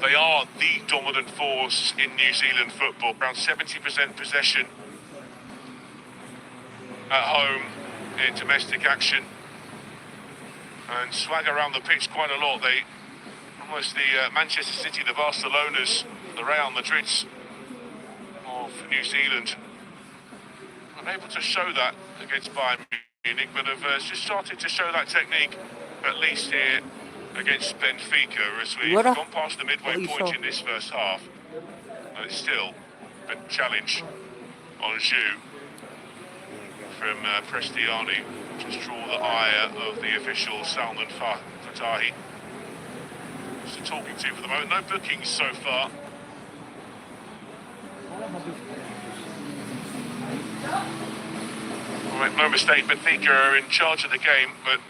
They are the dominant force in New Zealand football. Around 70% possession at home in domestic action. And swag around the pitch quite a lot. They almost the Manchester City, the Barcelonas, the Real Madrids of New Zealand. Unable to show that against Bayern Munich, but have just started to show that technique, at least here against Benfica, as we've gone past the midway point in this first half. And it's still a challenge on Zhu from Prestiani. Just draw the ire of the official Salman Fatahi. Just talking to for the moment. No bookings so far. Well, make no mistake, Benfica are in charge of the game, but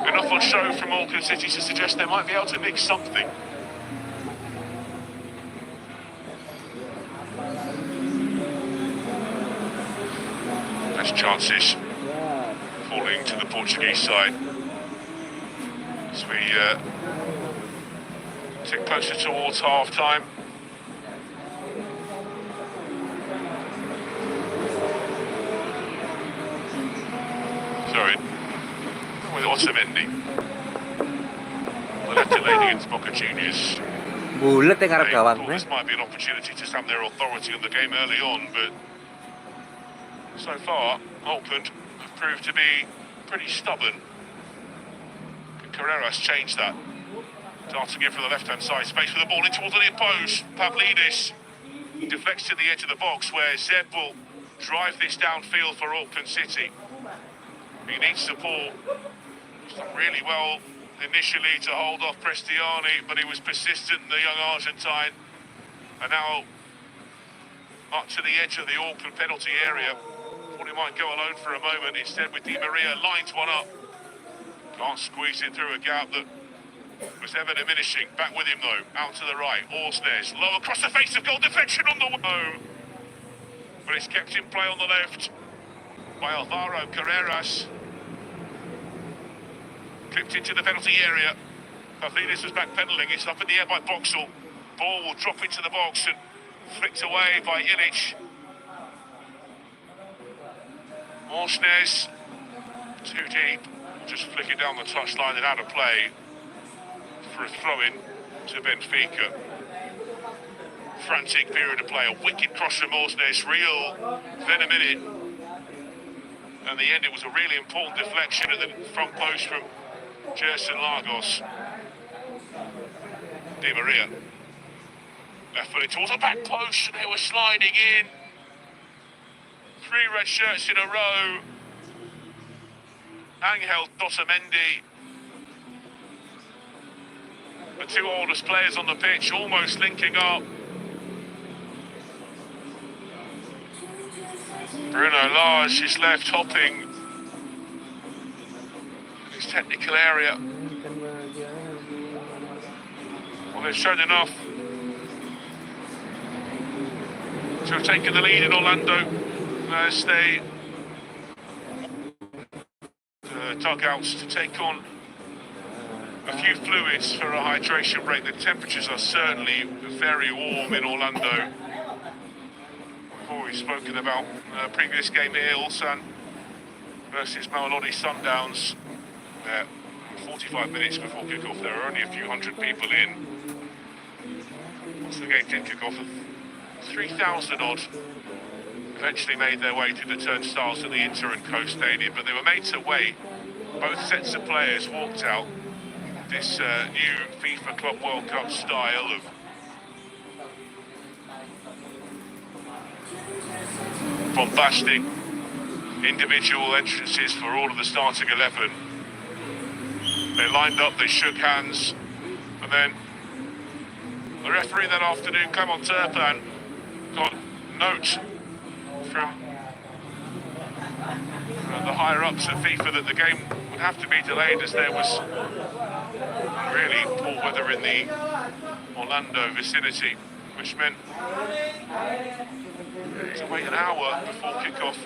enough on show from Auckland City to suggest they might be able to nick something. Best chances falling to the Portuguese side as we tick closer towards half-time. Sorry, with Otamendi. The left delayed against Boca Juniors. Bulat ya ngarep gawang. This might be an opportunity to stamp their authority on the game early on, but so far, Auckland have proved to be pretty stubborn. Carreras changed that. Darting in from the left-hand side, space for the ball in towards the near post. Pavlidis deflects to the edge of the box where Zeb will drive this downfield for Auckland City. He needs support. He's done really well initially to hold off Prestiani, but he was persistent, the young Argentine. And now up to the edge of the Auckland penalty area. Thought he might go alone for a moment. Instead, with Di Maria, lines one up. Can't squeeze it through a gap that was ever diminishing. Back with him though, out to the right. Orsnes, low across the face of goal deflection on the way. But it's kept in play on the left by Alvaro Carreras. Clipped into the penalty area. Pavlidis was backpedaling. It's up in the air by Boxall. Ball will drop into the box and flicked away by Illich. Orsnes, too deep. Just flick it down the touchline and out of play for a throw-in to Benfica. Frantic period of play. A wicked cross from Orsnes. Real venom in it. And the end, it was a really important deflection at the front post from Gerson Lagos. Di Maria. Left footed towards the back post, and they were sliding in. 3 red shirts in a row. Angel Otamendi. The 2 oldest players on the pitch almost linking up. Bruno Lage is left hopping his technical area. Well, they've shown enough to have taken the lead in Orlando as they dugouts to take on a few fluids for a hydration break. The temperatures are certainly very warm in Orlando. We've spoken about previous game here, Ulsan versus Mamelodi Sundowns. 45 minutes before kick-off, there were only a few hundred people in. Once the game did kick off, 3,000 odd eventually made their way to the turnstiles at the Inter and Co Stadium, but they were made to wait. Both sets of players walked out. This new FIFA Club World Cup style of bombastic individual entrances for all of the starting 11. They lined up, they shook hands, and then the referee that afternoon, Clement Turpin, got note from the higher-ups at FIFA that the game would have to be delayed as there was really poor weather in the Orlando vicinity, which meant to wait an hour before kick-off.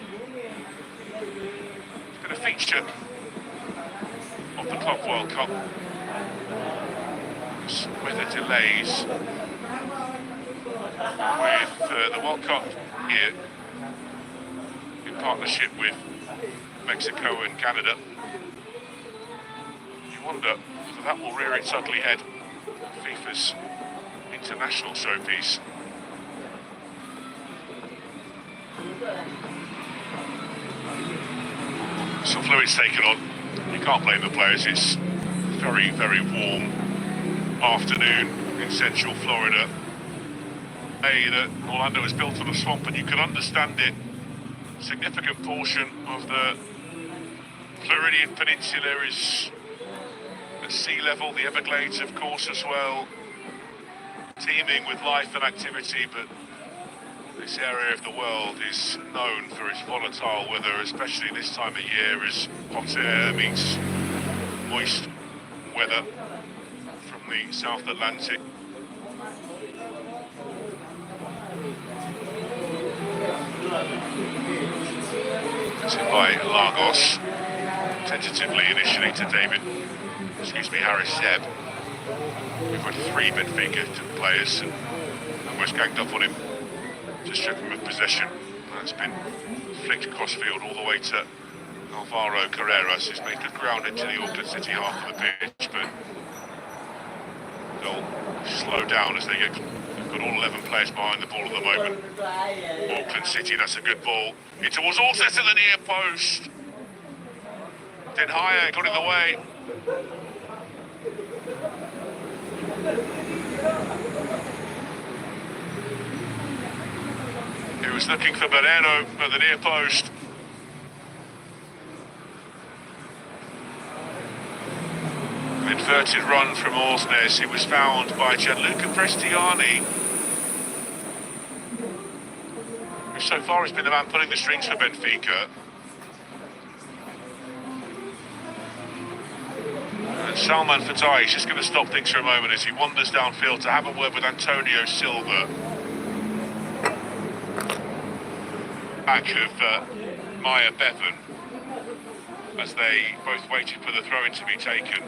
It's been a feature of the Club World Cup. Weather delays with the World Cup here in partnership with Mexico and Canada. You wonder whether that will rear its ugly head. FIFA's international showpiece. Some fluid's taken on. You can't blame the players. It's very, very warm afternoon in central Florida. That Orlando is built on a swamp, and you can understand it. A significant portion of the Floridian Peninsula is at sea level, the Everglades of course as well, teeming with life and activity, but this area of the world is known for its volatile weather, especially this time of year as hot air meets moist weather from the South Atlantic. By Lagos, tentatively initially to Harris Seb. We've got 3 Benfica players and almost ganged up on him, just shook him with possession. That's been flicked crossfield all the way to Alvaro Carreras, who's made good ground into the Auckland City half of the pitch, but they'll slow down as they get. They've got all 11 players behind the ball at the moment. Auckland City, that's a good ball. It towards Alter to the near post. Then higher, got in the way. He was looking for Moreno at the near post. Inverted run from Orsnes. He was found by Gianluca Prestiani, who so far has been the man pulling the strings for Benfica. And Salman Fatai is just going to stop things for a moment as he wanders downfield to have a word with Antonio Silva. Back of Maya Bevan as they both waited for the throw-in to be taken,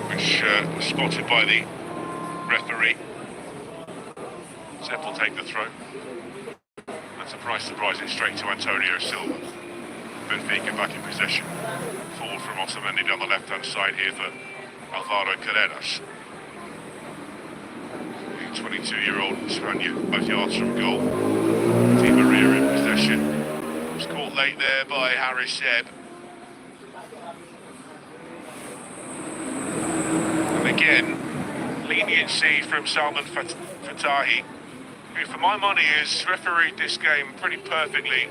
which was spotted by the referee. Sepp will take the throw. And surprise, it's straight to Antonio Silva. Benfica back in possession. Forward from Otamendi down the left-hand side here for Alvaro Carreras. The 22-year-old Spaniard, both yards from goal. Di Maria in possession. Was caught late there by Harris Seb. And again, leniency from Salman Fatahi, who for my money has refereed this game pretty perfectly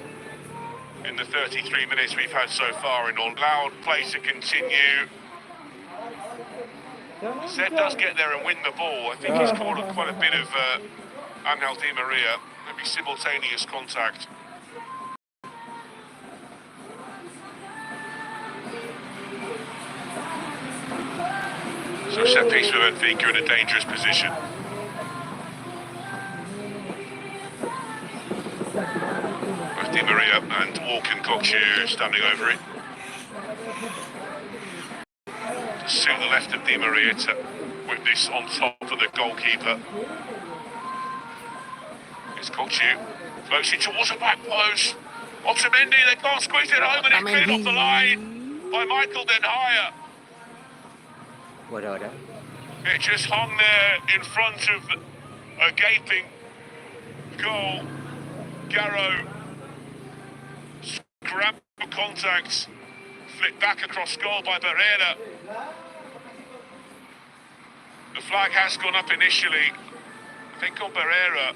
in the 33 minutes we've had so far, and allowed play to continue. Zed does get there and win the ball. I think he's caught quite a bit of Angel Di Maria, maybe simultaneous contact. So set piece for Benfica in a dangerous position. Both Di Maria and Walken Kokchu standing over it. To suit the left of Di Maria to whip this on top of the goalkeeper. It's Kokchu. Floats it towards the back post. Otamendi, they can't squeeze it home, and it's cleared off the line by Michael Den Haya. What order? It just hung there in front of a gaping goal. Garrow grab contact, flicked back across goal by Barrera. The flag has gone up initially, I think on Barrera.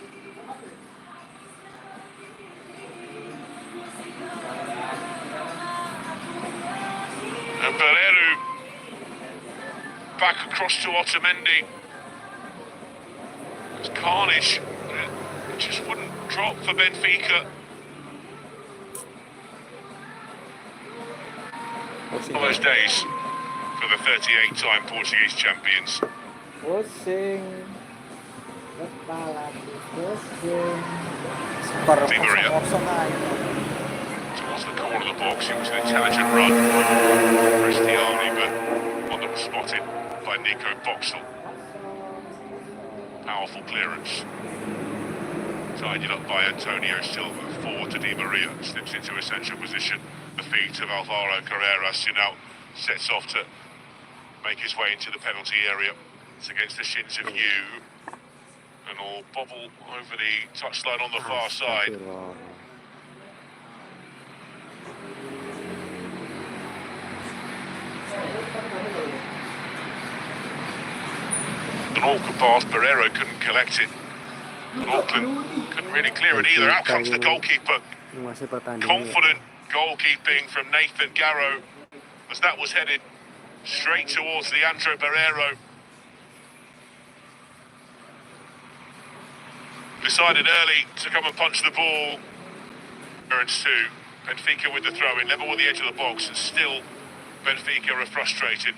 And Barrera back across to Otamendi. It's carnage. It just wouldn't drop for Benfica. All those days for the 38-time Portuguese champions. Pusing. Kepala pusing. Skor Di Maria. 0-0 aja. Towards the corner of the box, it was an intelligent run. Cristiani, but one that was spotted by Nico Boxall. Powerful clearance. Tidied up by Antonio Silva. Forward to Di Maria. Slips into a central position. The feet of Alvaro Carreras, who now sets off to make his way into the penalty area. It's against the shins of Yu. And all bobble over the touchline on the far side. An awkward pass, Barrera couldn't collect it. And Auckland couldn't really clear it either. Out comes the goalkeeper. Masih pertandingan. Confident goalkeeping from Nathan Garrow, as that was headed straight towards Leandro Barrero. Decided early to come and punch the ball. Turns to Benfica with the throw in, level with the edge of the box, and still Benfica are frustrated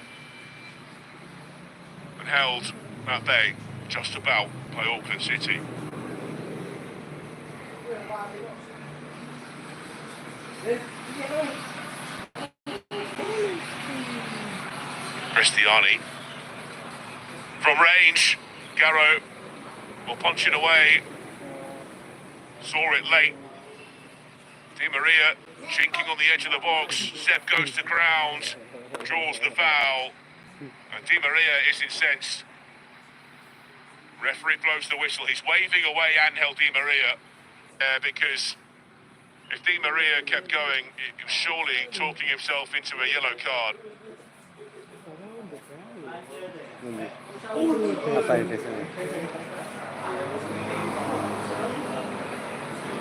and held at bay just about by Auckland City. Cristiani from range, Garrow will punch it away. Saw it late. Di Maria chinking on the edge of the box. Seb goes to ground, draws the foul, and Di Maria is incensed. Referee blows the whistle. He's waving away Angel Di Maria because if Di Maria kept going, he was surely talking himself into a yellow card.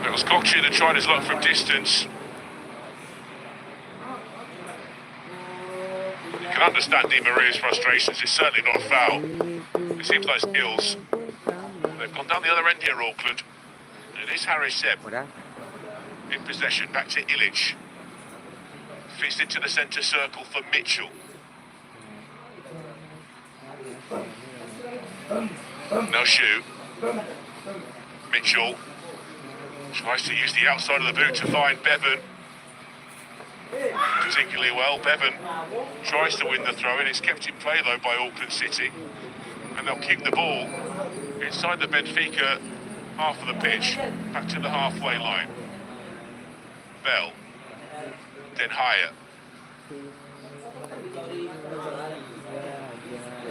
It was Kochi that tried his luck from distance. You can understand Di Maria's frustrations. It's certainly not a foul. It seems like skills. They've gone down the other end here, Auckland. It is Harry Seb in possession. Back to Illich. Fits into the centre circle for Mitchell. No shoe. Mitchell tries to use the outside of the boot to find Bevan. Particularly well, Bevan tries to win the throw-in. It's kept in play though by Auckland City, and they'll keep the ball inside the Benfica half of the pitch, back to the halfway line. Bell, then higher,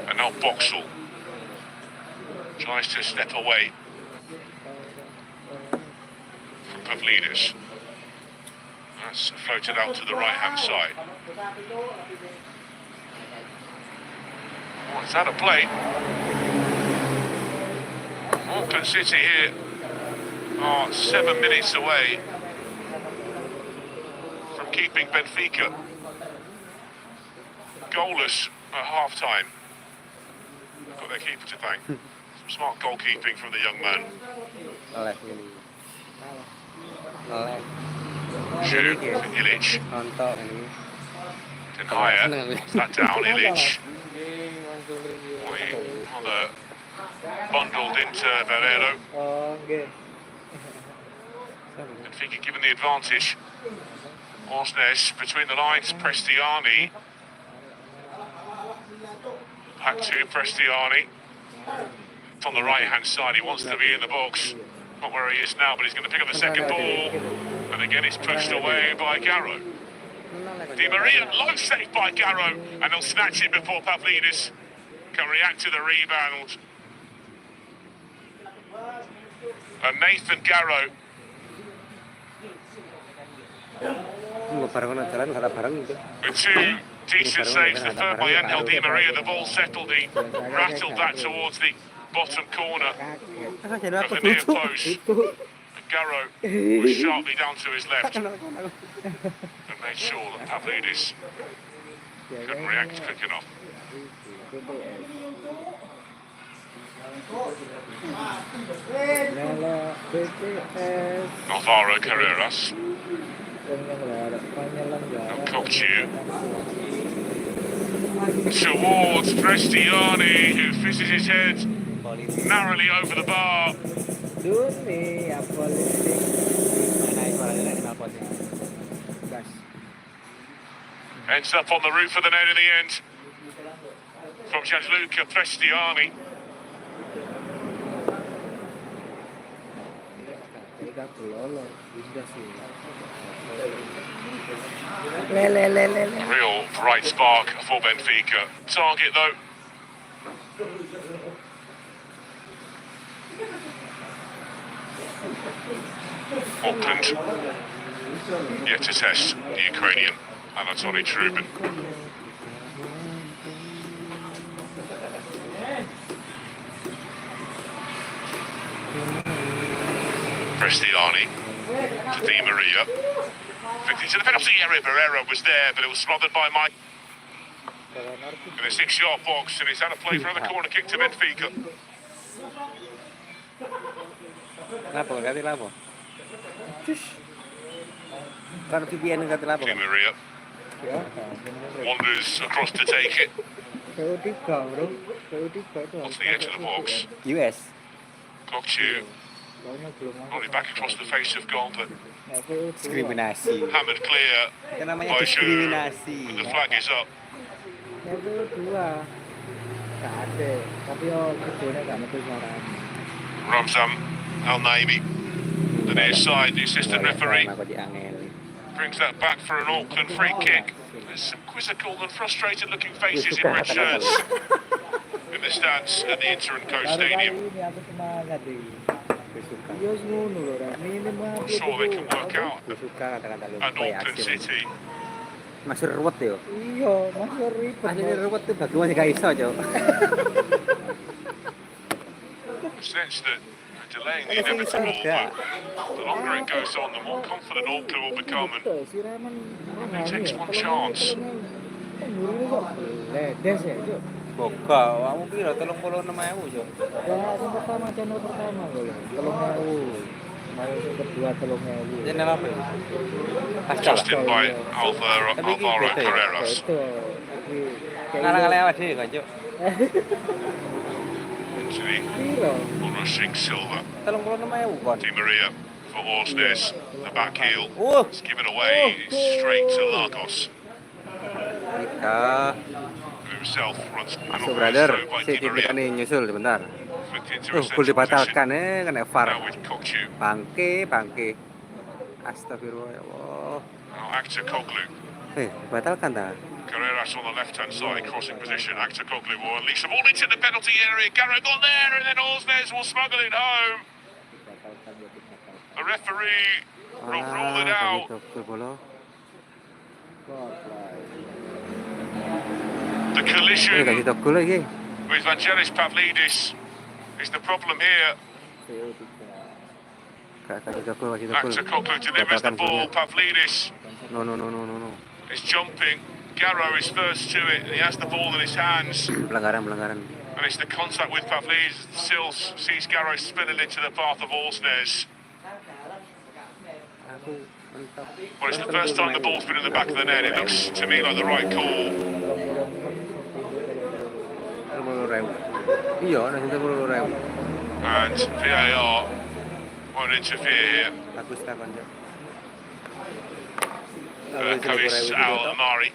and now Boxall tries to step away from Pavlidis. That's floated out to the right-hand side. Oh, it's out of play. Auckland City here are 7 minutes away from keeping Benfica goalless at half-time. They've got their keeper to thank. Some smart goalkeeping from the young man. Shoot for Illich. Then higher. That down, Illich. Rather bundled into Valero. Benfica given the advantage. Orsnes between the lines, Prestiani. Back to Prestiani. It's on the right-hand side. He wants to be in the box. Not where he is now, but he's going to pick up the second ball. And again, it's pushed away by Garrow. Di Maria, low save by Garrow, and they'll snatch it before Pavlidis can react to the rebound. And Nathan Garrow. Nggak bareng jalan nggak ada bareng itu. With two decent saves, the third by Angel Di Maria, the ball settled, he rattled that towards the bottom corner Jadi of apa the near tuh? post. Itu. And Garrow was sharply down to his left and made sure that Pavlidis couldn't react quick enough. Nyala BTS. Alvaro Carreras Penyelenggara. and Kokchu towards Prestiani, who fizzes his head narrowly over the bar. Dunia politik. Mana suaranya kenal potnya. Gas. Ends up on the roof of the net in the end from Gianluca Prestiani. Tidak lolos, sudah sih. A real bright spark for Benfica. Target though. Auckland yet to test the Ukrainian Anatoly Trubin. Prestiani to Di Maria. Victory to the penalty area. Barrera was there, but it was smothered by Mike. In the 6-yard box, and he's had a play for another corner kick to Benfica. Lapo, ganti lapo. Kan VPN ganti lapo. Di Maria wanders across to take it. Onto the edge of the box. US. Kokchu only back across the face of goal, but Diskriminasi. hammered clear Itu namanya by Shu. diskriminasi. And the flag is up. Level 2. Gak ada. Tapi kedua gak metu suaranya. Ramzan Al Naimi, the near side, the assistant referee, Aku diangeli. brings that back for an Auckland free kick. There's some quizzical and frustrated looking faces in red shirts in the stands at the Inter and Co Stadium. Ini aku semangat deh. I'm sure they can work out Gue suka kata-kata lu. at Auckland City. Masih ruwet ya? Iya, masih ribet. Masih ruwet tuh bagaimana gak iso, Cok. Sense that delaying the inevitable, but the longer it goes on, the more confident Auckland will become, and it takes one chance. Ledes ya, Cok. Boga, kamu kira 36.000, Cok. Ya, yang pertama, channel pertama lho. 3.000. Mayo yang kedua 3.000. Channel apa ya? Just in by Alvaro Carreras. Ngalang-ngalang awak dhewe kan, Cok. Into the rushing Silva. 36.000 kon. Di Maria for Orsnes, the back heel. Oh, It's given away straight to Lagos, Mika. who himself runs Masuk, brother. through by Si Di Maria. kita nih nyusul sebentar. Flicked into a Gol central dibatalkan position. kena VAR. Now with Kokchu. Bangke. Astagfirullah ya Allah. Now Akçakoglu. Dibatalkan dah. Carreras on the left-hand side, crossing position. Akçakoglu will unleash the ball into the penalty area. Garrow got there, and then Orsnes will smuggle it home. The referee will rule it out. The collision Kasih tok gol lagi. with Vangelis Pavlidis is the problem here. Kasih tok gol. Akçakoglu delivers the ball. Pavlidis No. is jumping. Garrow is first to it, and he has the ball in his hands. Pelanggaran. And it's the contact with Pavlidis. Sills sees Garrow spinning into the path of Orsnes. Well, it's the first time the ball's been in the back of the net. It looks to me like the right call. Iya, nasi 30.000. And VAR won't interfere here. Bagus takon, Cok. Kalis Al Amari.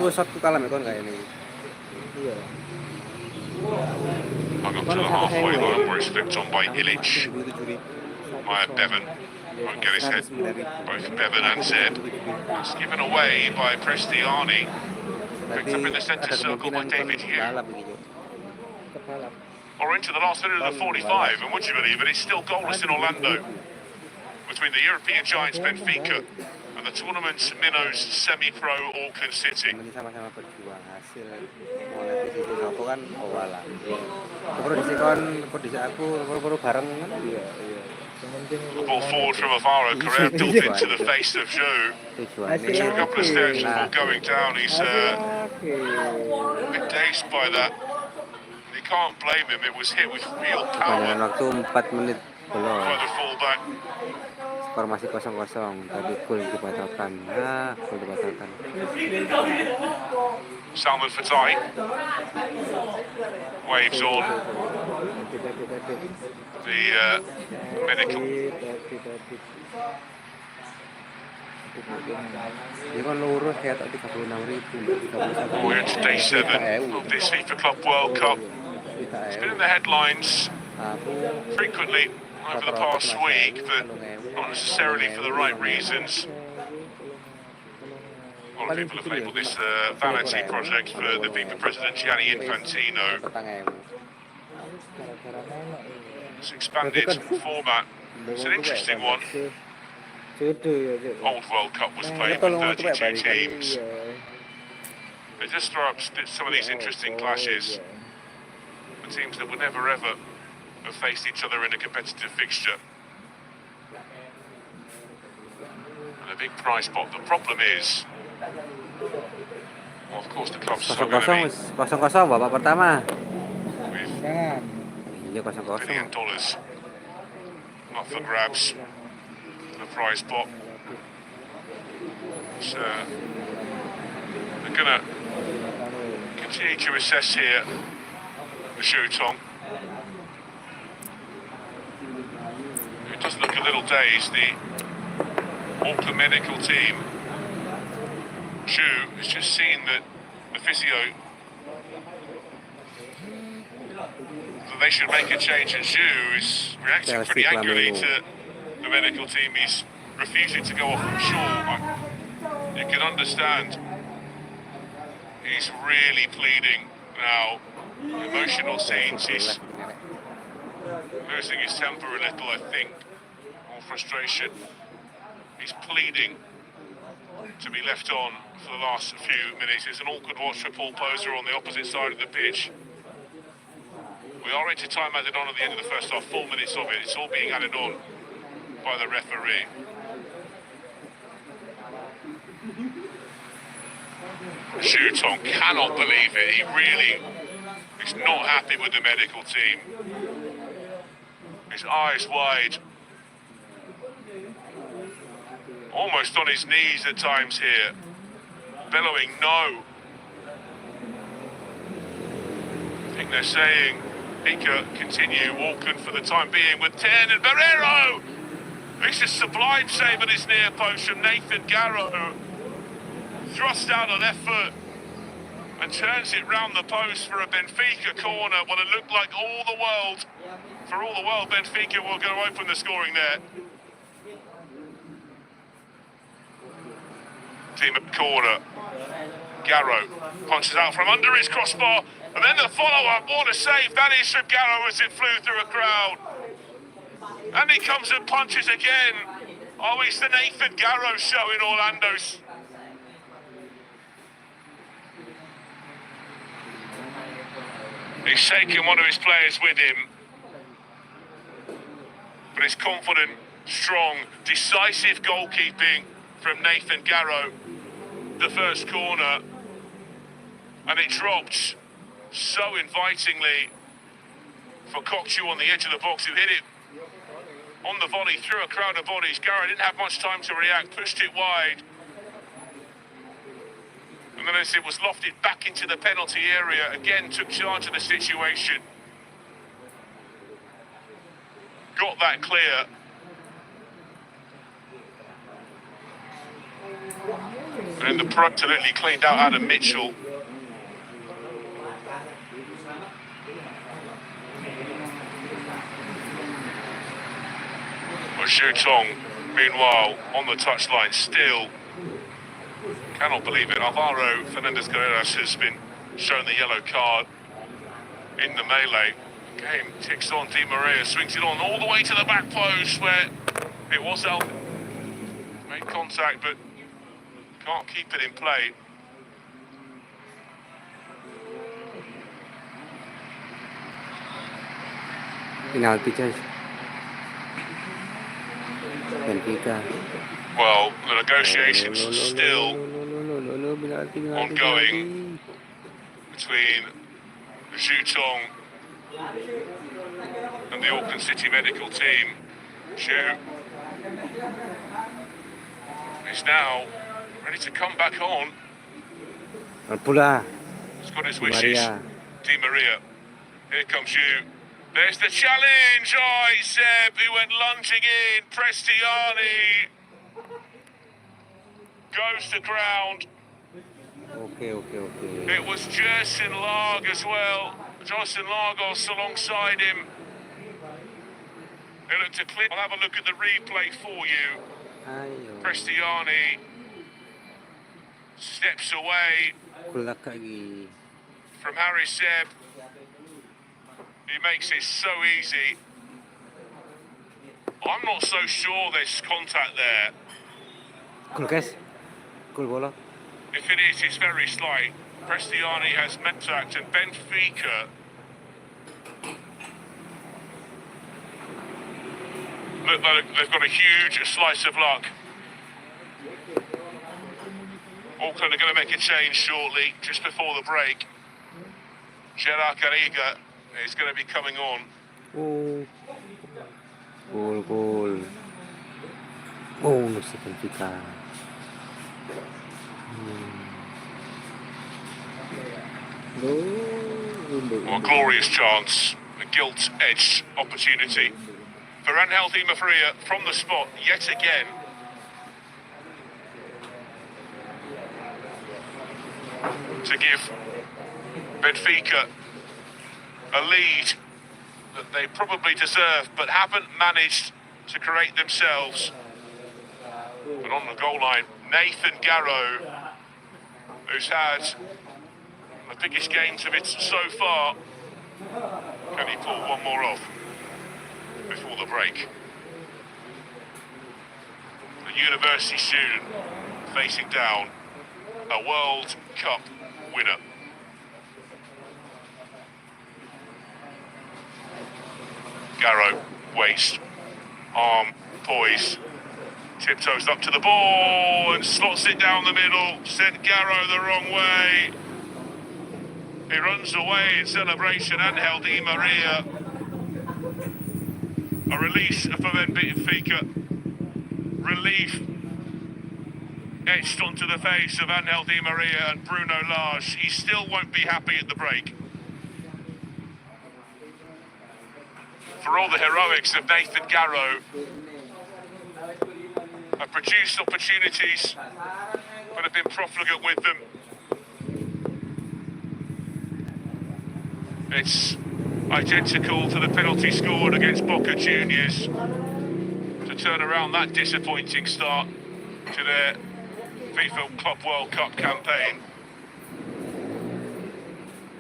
Gue satu kalah ya kon kayak ini. Iya. Hung up to the halfway line where it's flipped on by Illich. Maya Bevan won't get his head. Both Bevan and Zeb. It's given away by Prestiani. Picked up in the centre circle by David Hugh. or into the last minute of the 45, and would you believe it, it's still goalless in Orlando between the European giants Benfica and the tournament's minnows semi-pro Auckland City. Ini sama-sama berjuang hasil monetasi di Sopo kan Owala. Produksi aku baru bareng kan. Iya. Yang penting The ball forward from Alvaro Carrera, built into the face of Joe. Tujuannya A couple of steps before going down, he's a bit dazed by that. You can't blame him, it was hit with real kepanjangan power waktu 4 menit belum. by the fullback. Skor masih 0-0 tadi gol dibatalkan. Gol dibatalkan. Salman Fatai waves on. The medical. Ini kan lurus kayak tak 36.000. We're into day 7 of this FIFA Club World Cup. It's been in the headlines frequently over the past week, but not necessarily for the right reasons. A lot of people have labelled this a vanity project for the FIFA president Gianni Infantino. It's expanded format. It's an interesting one. Old World Cup was played with 32 teams. They just throw up some of these interesting clashes. The teams that would never ever have faced each other in a competitive fixture. And a big prize pot. The problem is, well, of course, the club's so going to be 0-0 babak pertama. with Iya 0-0. $1 million up for grabs. The prize pot. So they're going to continue to assess here the Shutong. It does look a little dazed. The Auckland medical team, Shu, has just seen that the physio, that they should make a change, and Shu is reacting pretty angrily to the medical team. He's refusing to go off from shore. You can understand. He's really pleading now. Emotional scenes. He's losing his temper a little, I think, or frustration. He's pleading to be left on for the last few minutes. It's an awkward watch for Paul Poser on the opposite side of the pitch. We are into time added on at the end of the first half, 4 minutes of it. It's all being added on by the referee. Shutong cannot believe it. He really is not happy with the medical team. His eyes wide. Almost on his knees at times here. Bellowing no. I think they're saying Benfica continue Auckland for the time being with 10 and Barrero. It's a sublime save at his near post from Nathan Garrow. Thrust out of left foot and turns it round the post for a Benfica corner. Well, it looked like all the world, Benfica were going to open the scoring there. Team at corner. Garrow punches out from under his crossbar, and then the follow-up. What a save that is from Garrow as it flew through a crowd. And he comes and punches again. Oh, it's the Nathan Garrow show in Orlando's. He's taken one of his players with him. But it's confident, strong, decisive goalkeeping from Nathan Garrow. The first corner. And it dropped so invitingly for Kokchu on the edge of the box, who hit it on the volley through a crowd of bodies. Garrow didn't have much time to react, pushed it wide. And then as it was lofted back into the penalty area, again took charge of the situation. Got that clear. And the pro absolutely cleaned out Adam Mitchell. Shutong, meanwhile, on the touchline still. Cannot believe it. Alvaro Fernandez Guerreras has been shown the yellow card in the melee. Game ticks on. Di Maria swings it on all the way to the back post where it was out. Made contact, but can't keep it in play. Penalti guys. Benfica. Well, the negotiations still ongoing between Zhu Tong and the Auckland City medical team. Zhu is now ready to come back on. Pula. He's got his Di wishes. Maria. Di Maria. Here comes Zhu. There's the challenge. Oh, it's Seb who went lunging in. Prestiani goes to ground. Oke. It was Jerson Larg as well. Jocelyn Lagos alongside him. It looked a clear. I'll have a look at the replay for you. Ayo. Prestiani steps away Kulak lagi. from Harry Seb. He makes it so easy. I'm not so sure there's contact there. Kul guys. Kul bola. If it is, it's very slight. Prestiani has contact and Benfica look like they've got a huge slice of luck. Auckland are going to make a change shortly, just before the break. Gerard Garriga is going to be coming on. Oh. Gol. Oh, no sa Benfica. Well, a glorious chance, a gilt-edged opportunity for Angel Di Maria from the spot yet again. To give Benfica a lead that they probably deserve but haven't managed to create themselves. But on the goal line, Nathan Garrow, who's had the biggest games of it so far. Can he pull one more off before the break? The university student facing down a World Cup winner. Garrow, waist, arm, poise, tiptoes up to the ball and slots it down the middle, sent Garrow the wrong way. He runs away in celebration. Angel Di Maria. A release for Benfica. Relief etched onto the face of Angel Di Maria and Bruno Lage. He still won't be happy at the break. For all the heroics of Nathan Garrow, have produced opportunities but have been profligate with them. It's identical to the penalty scored against Boca Juniors to turn around that disappointing start to their FIFA Club World Cup campaign.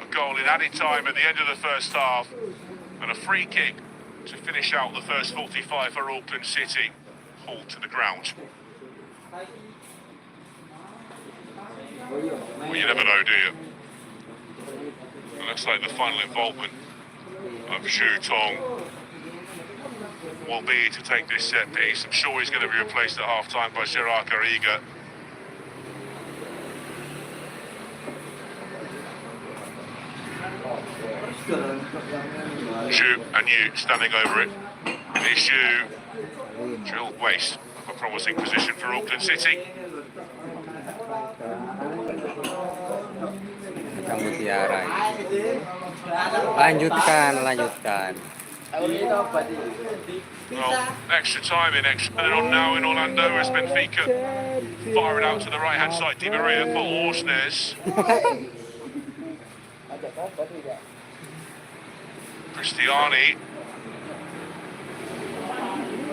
A goal in added time at the end of the first half and a free kick to finish out the first 45 for Auckland City, hauled to the ground. Well, you never know, do you? It looks like the final involvement of Zhu Tong will be to take this set piece. I'm sure he's going to be replaced at half-time by Gerard Garriga. Zhu and you standing over it. It is Zhu. Drilled waist. A promising position for Auckland City. Mutiara. Lanjutkan. Well, extra time in extra. And on now in Orlando as Benfica fire it out to the right-hand side. Di Maria for Orsnes. Cristiani.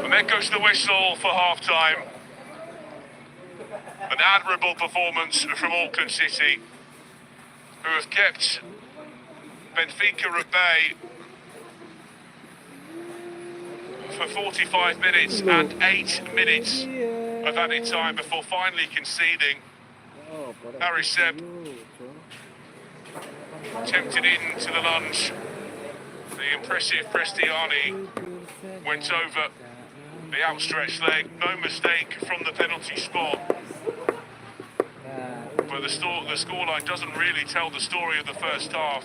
And there goes the whistle for half-time. An admirable performance from Auckland City, who have kept Benfica at bay for 45 minutes and 8 minutes of added time before finally conceding. Harry Seb tempted into the lunge. The impressive Prestiani went over the outstretched leg. No mistake from the penalty spot. But the scoreline doesn't really tell the story of the first half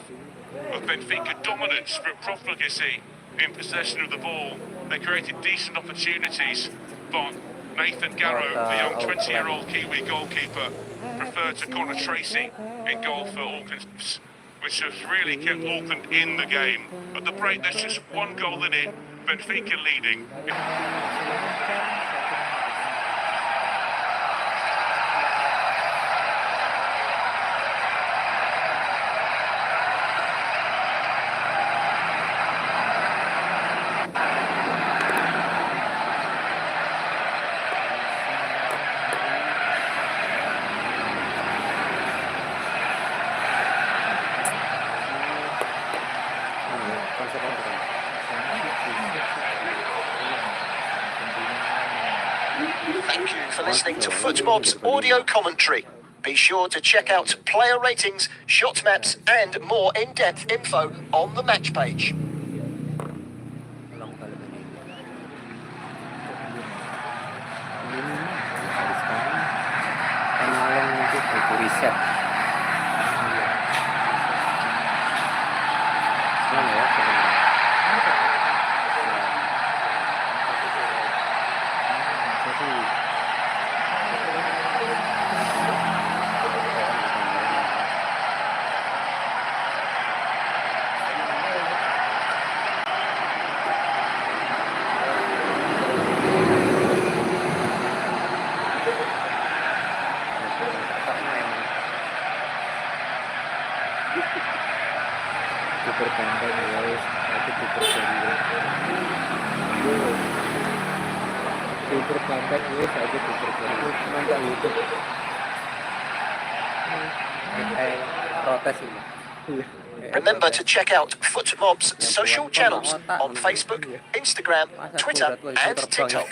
of Benfica dominance but profligacy in possession of the ball. They created decent opportunities, but Nathan Garrow, the young 20-year-old Kiwi goalkeeper, preferred to corner Tracy in goal for Auckland, which has really kept Auckland in the game. At the break, there's just one goal in it, Benfica leading. Thank you for listening to Footmob's audio commentary. Be sure to check out player ratings, shot maps, and more in-depth info on the match page. Riset. Mana ya? Super pantai guys, aku super serius. Super pantai guys, aku super serius. Nonton YouTube. Protes ini. Remember to check out Footmob's social channels on Facebook, Instagram, Twitter, and TikTok.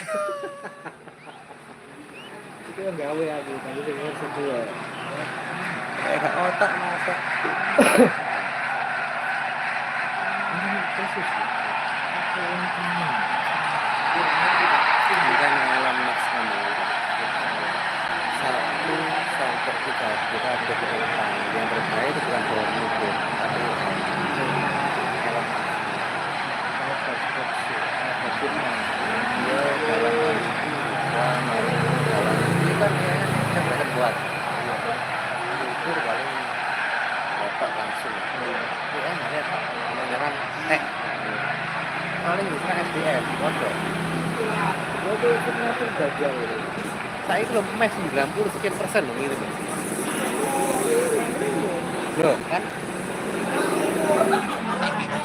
Itu yang gawe aku, tapi dengar semua. Kayak otak masa. Bukan alam Max kamu. 1 sampai 3 kita ada di depan. Yang terbaik itu bukan bola itu, tapi alam ini kan yang mereka buat. Itu paling otak langsung. Ya, mereka menyerang paling bisa SDM, bodoh. Bodoh itu ngatur gagal. Saya itu mes 90% loh ini. Loh, kan?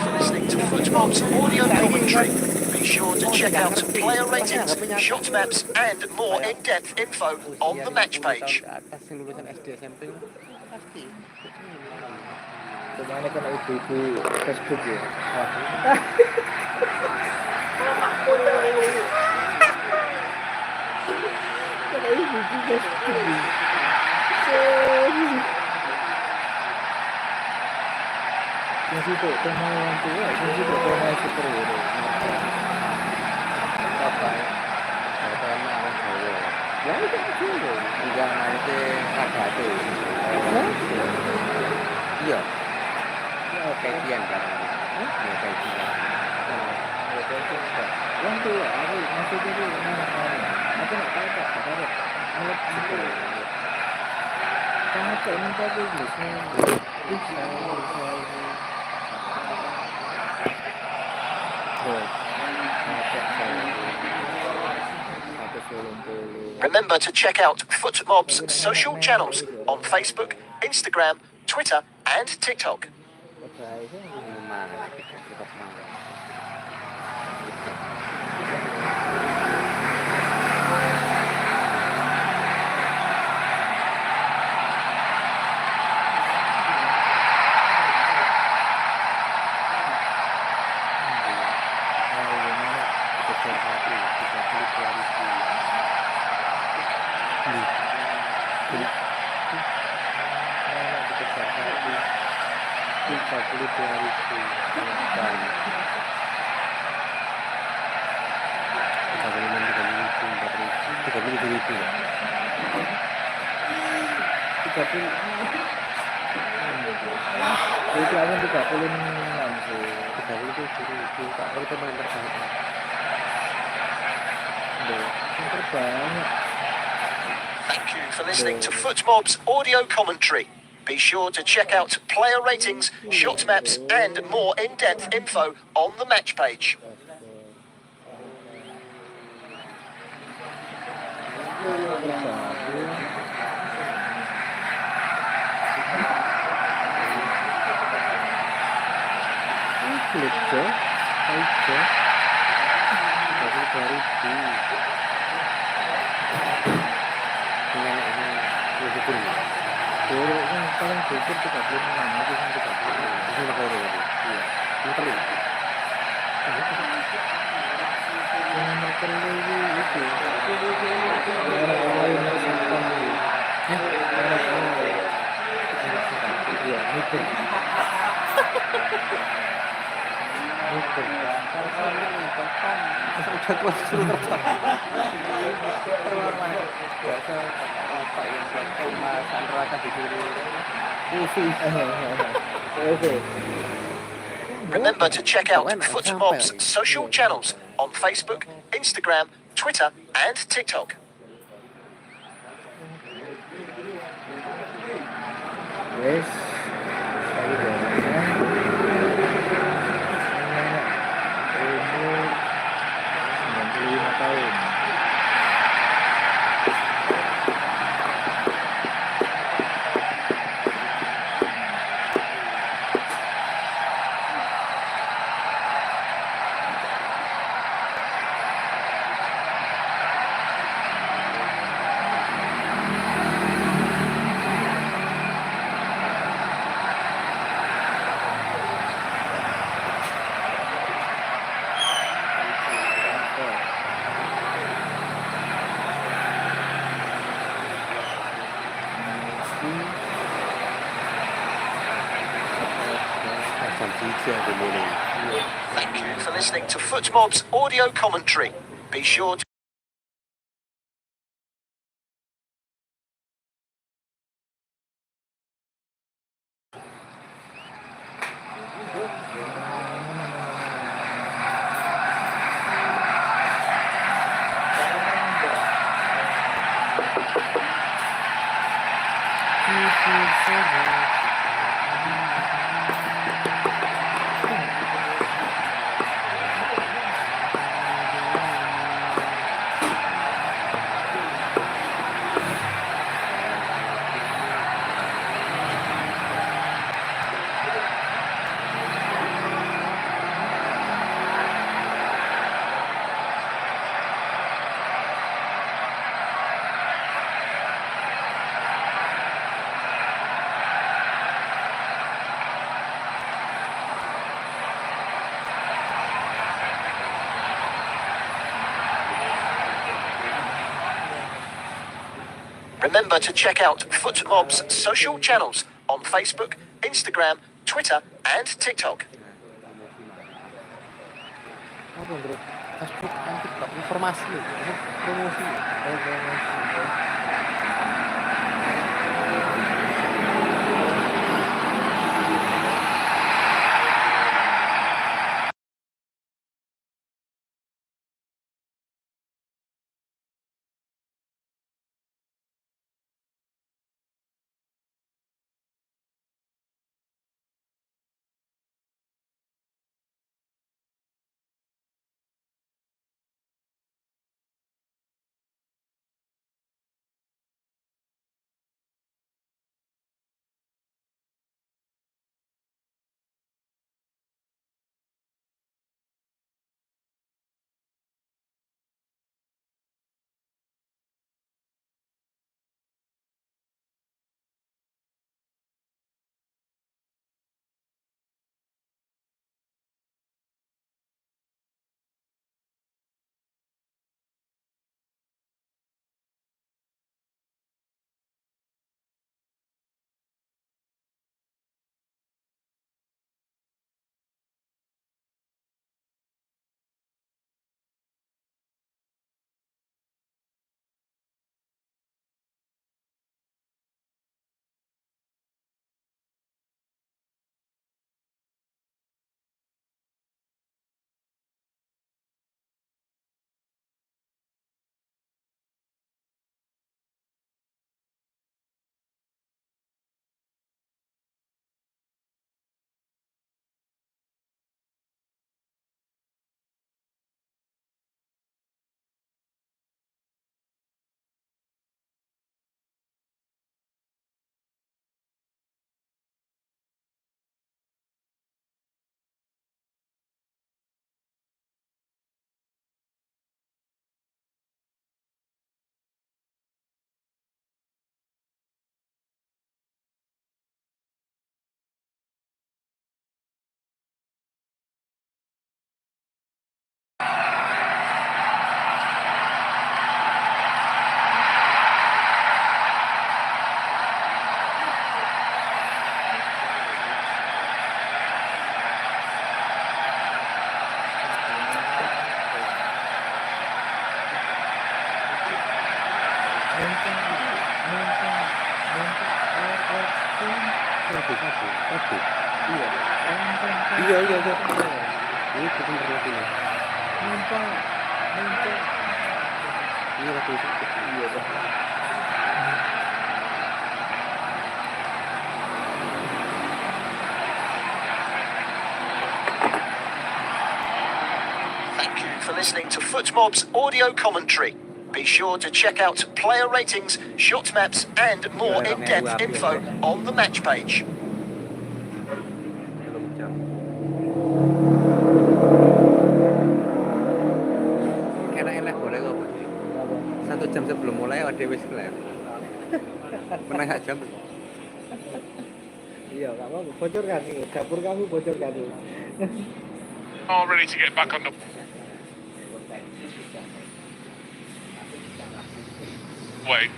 For listening to Footmob's audio commentary. Be sure to check out player ratings, shot maps, and more in-depth info on the match page. Atas yang lulusan SD SMP pasti. Kemana kan ibu-ibu Facebook ya? Kan ibu-ibu Facebook. Yang situ channel yang tua, yang situ channel superhero. Apa ya? Karena orang Jawa. Ya itu superhero. Enggak nanti ada tuh. Iya. Kajian kan? Ya kajian. Yang tua, aku masih jadi mana? Aku nak tahu tak? Tak tahu. Mulai superhero. Kamu tak minta bagusnya. Bisa. Remember to check out Footmob's social channels on Facebook, Instagram, Twitter, and TikTok. 32.000 kali. 36.000 ya. 30. Itu aja 36 sih. 37.000 Kak, kalau pemain terbaik. Yang terbanyak. Thank you for listening to Footmob's audio commentary. Be sure to check out player ratings, shot maps, and more in-depth info on the match page. Lucu, lucu. 32.000. Dengan ini lebih tinggi. Yang paling jujur 36, itu yang 36. Itu lebih tinggi. Iya. Yang terlalu. Yang terlalu itu. Orang lain yang simpan itu. Orang lain. Iya, mikir. Mikir. Udah tua suruh terbang. Terlalu Biasa apa yang terbang Mas Andra disuruh. Oke. Remember to check out Footmob's social channels on Facebook, Instagram, Twitter, and TikTok. Wes. Tadi biasa. Umur 95 tahun. Thank you for listening to Footmob's audio commentary. Be sure to remember to check out Footmob's social channels on Facebook, Instagram, Twitter, and TikTok. Apa bro? Facebook dan TikTok informasi, promosi. Tadi. Iya. Iya. Ini bukan berarti ini. Numpang. Ini lagi sakit. Iya dah. Thank you for listening to Footmob's audio commentary. Be sure to check out player ratings, shot maps, and more in-depth info on the match page. Belum jam. Enak-enak boleh kok. Apa? 1 jam sebelum mulai ada wis live. Menang jam. Iya, nggak apa-apa. Bocorkan nih. Dapur kamu bocorkan nih. Are ready to get back on the... Wait.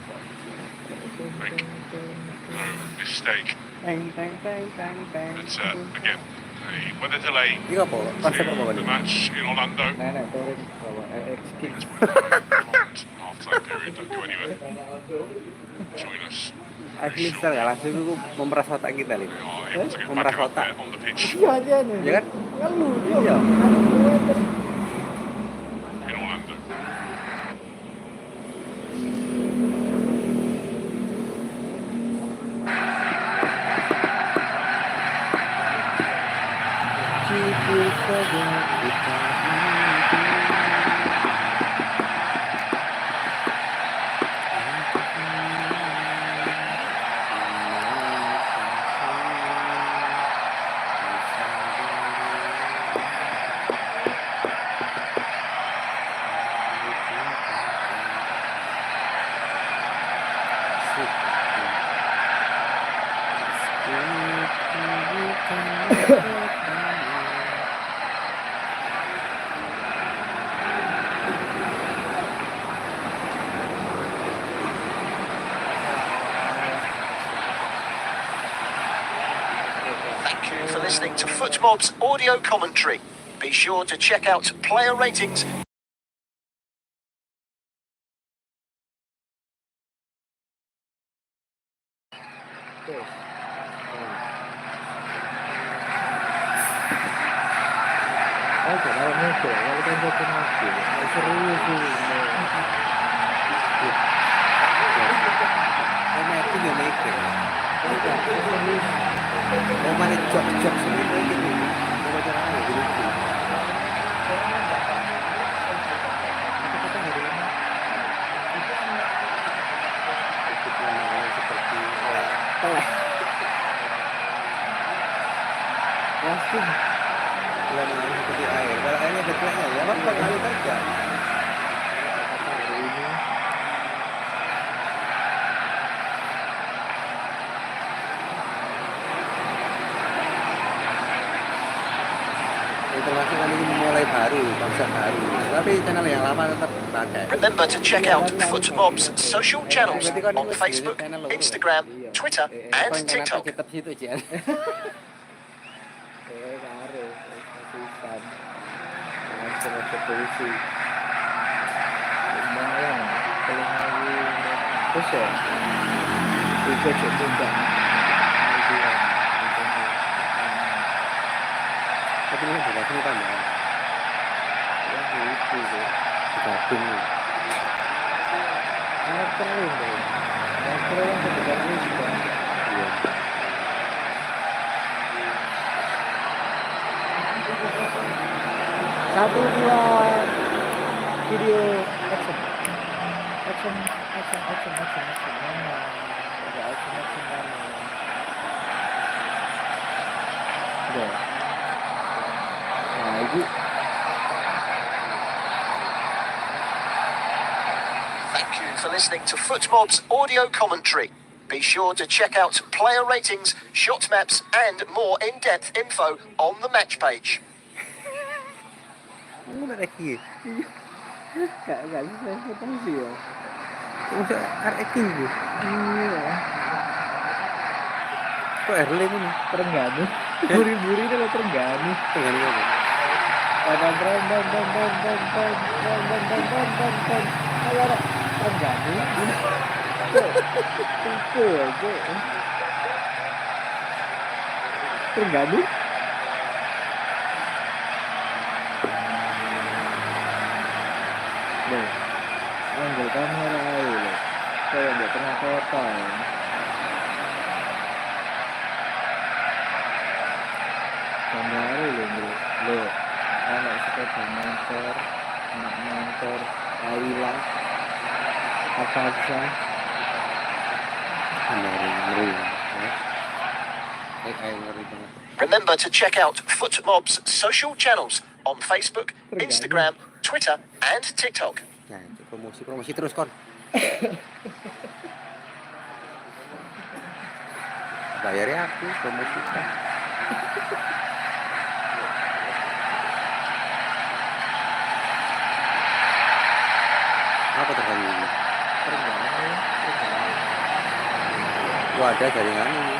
No mistake. Teng. It's again a weather delay. Ini apa? Konsep apa The ini? match in Orlando. Nenek turun bawa LX King. Half-time period, don't go anywhere. Join us. Asli style ya, langsung itu memeras otak kita nih. We are able to get Memeras back out otak. there on the pitch Iya aja nih. Ya kan? Kan lucu. Iya. in Orlando. Cipu saja kita Thank you for listening to Footmob's audio commentary. Be sure to check out player ratings, Oke, kalau muncul, kalau kan satu muncul, serius sih. Karena itu yang mikir. Mau mana jok semua gitu. Mau baca apa gitu. Langsung. Bulan lalu seperti air. Kalau airnya dekleknya ya apa kali saja. Termasuk kali ini mulai baru, konsep baru. Tapi channel yang lama tetap pakai. remember to check out Footmob's social channels on Facebook, Instagram, Twitter, and TikTok. Tetap situ Cian. Karo, kasihan. Langsung ke polisi. Lumayan, kalau lagi terus ya. Itu coba. Tapi ini juga sini tambahan. Ya itu sih. Gabung. Keren deh. Keren yang kebetulan juga. Iya. Satu dua video action. Mana? Ada action mana? Udah. Nah, itu Thank you for listening to Footmob's audio commentary. Be sure to check out player ratings, shot maps, and more in-depth info on the match page. Kamu udah lagi. Gak bisa potong sih ya. Masa acting bu? Iya. Kok Erling ini? Terengganu. Buri-buri itu lo Terengganu. Tengah ini apa? Dan. Ayo, Terengganu. Itu aja. Tergabung. Loh, angle kamera aja loh. Kayak di tengah kota ya. Gambar loh bro. Loh, anak sepeda motor, anak motor, Alila, Avanza. Ngeri. Kayak ngeri banget. Remember to check out FootMob's social channels on Facebook, Instagram, Twitter, and TikTok. Nah, itu promosi terus kon. Bayarnya aku promosi kan. Apa terganggu ini? Wah, ada jaringan ini.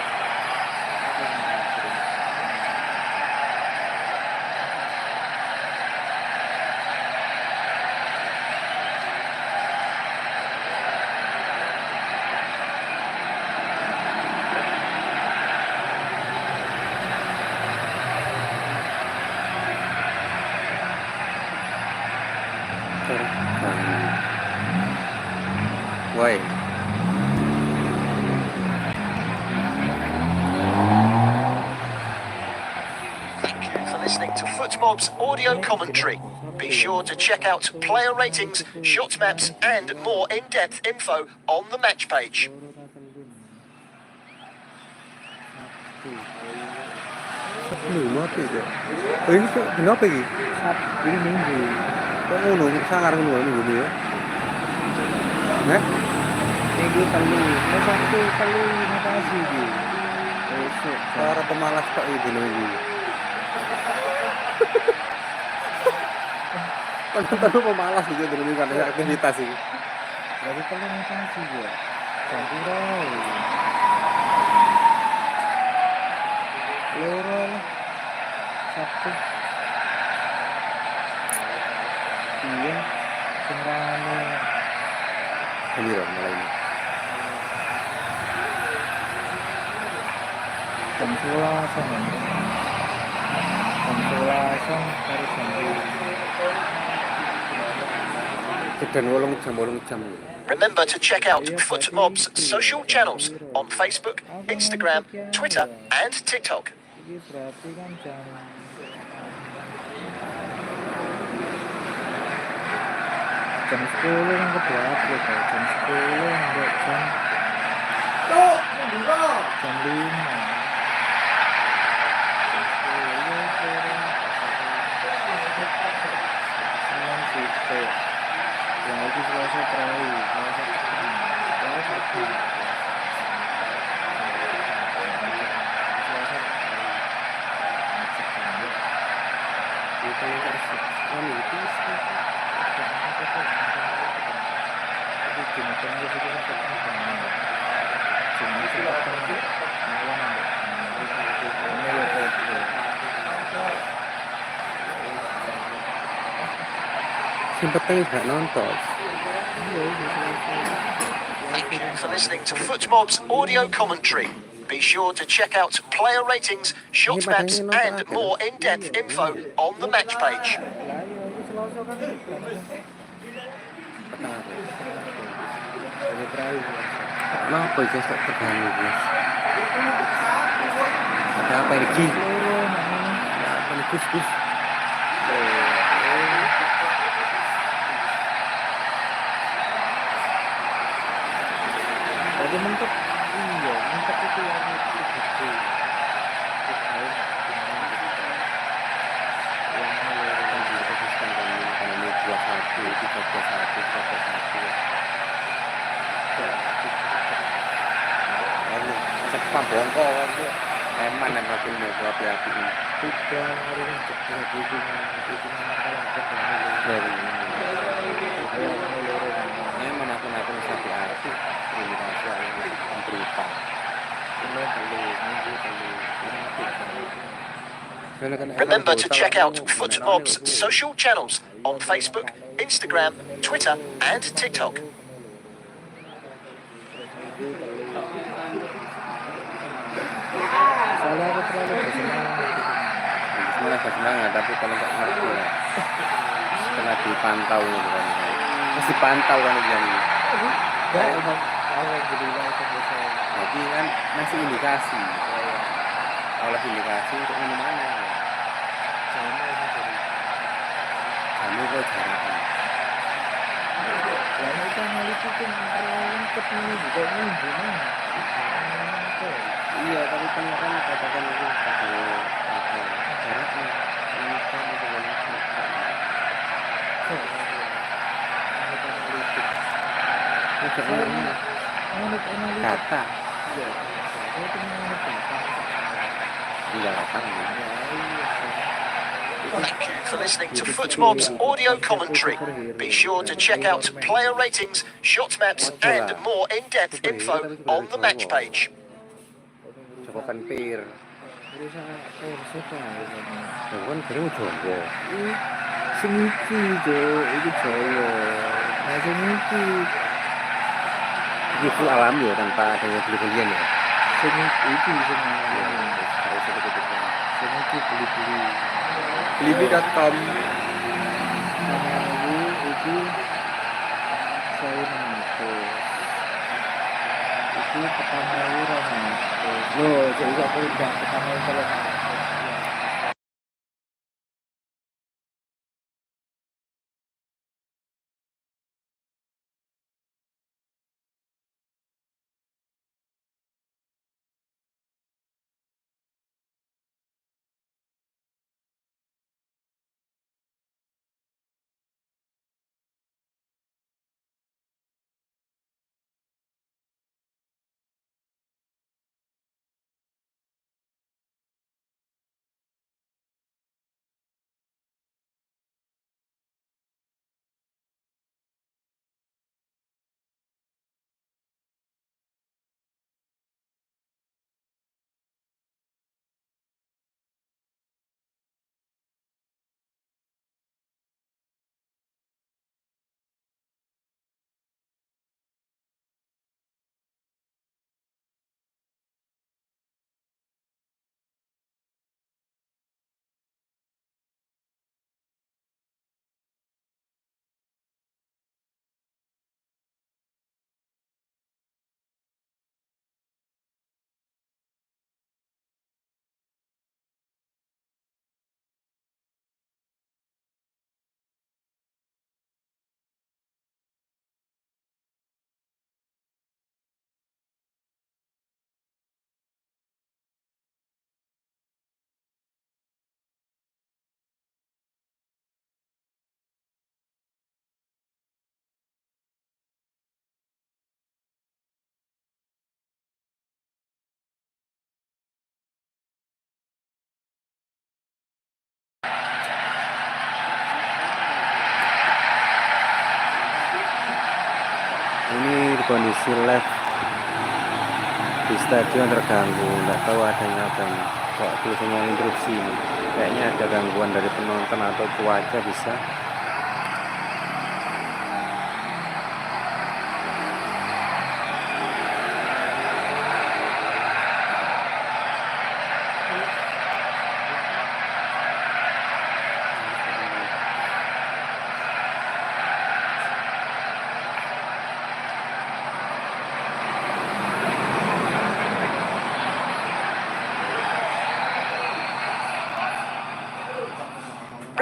Woi. Thank you for listening to FootMob's audio commentary. Be sure to check out player ratings, shot maps, and more in-depth info on the match page. Apa itu? Oh, ini kenapa ini? Ini minggu. Kok ngono sangar ngono minggu ya? Nah, Minggu kali. Sabtu kali makasih gitu. Besok. para pemalas kok itu loh ini. Kan pemalas juga dulu kan ada aktivitas ini. Jadi kali makasih ya. Campurau. Loro Sabtu. Iya. Semrane. Ini loh mulai ini. Jam 11 harus sampai. Dan bolong jam. Remember to check out FootMob's social channels on Facebook, Instagram, Twitter, and TikTok. Jadi berarti kan jam 10 kan keberapa ya, jam 10 sampai jam 5. Yang itu Selasa perahu, Selasa petang. Sempetnya nggak nonton. Thank you for listening to FootMob's audio commentary. Be sure to check out player ratings, shot maps, and more in-depth info on the match page. Kenapa itu kok terganggu guys? Ada apa ini Ki? Apa ini Gus? Jadi mentok, iya, mentok itu yang itu. Cepat bongkok itu eman yang makin mau api-api ini. Tidak hari ini cepat itu Eman aku sapi api ini rasa berita. Remember to check out FootMob's social channels on Facebook, Instagram, Twitter, and TikTok. Soalnya aku terlalu bersemangat gitu. Bersemangat, tapi kalau nggak ngerti ya setelah dipantau gitu kan, masih dipantau kan bilang ini. Enggak, emang alhamdulillah itu bisa. Jadi kan ngasih indikasi, oleh indikasi untuk ini mana ya. Sama ini dari Kamu kok jarang. yang itu analitik kan lengkap ini juga nih gimana? Iya, tapi kan katakan itu pakai apa jaraknya ini kan itu banyak Analitik kata iya, saya itu menganut data. tinggal apa Thank you for listening to FootMob's audio commentary. Be sure to check out player ratings, shot maps, and more in-depth info on the match page. cokokan pir Berusaha siapa namanya? cokokan kira Jawa Sing iki Jo, iki Jawa. Nah sing iki ini full alami ya tanpa adanya beli-belian ya. sing iki sing Iya, harus ada kebutuhan. sing iki beli-beli. Beli.com Nama iki saya mengaku. Iki pertama Ramadan. Loh, jadi aku udah pertama kalau ini kondisi live di stadion terganggu, nggak tahu adanya apa nih kok tulisannya interupsi ini. Kayaknya ada gangguan dari penonton atau cuaca bisa.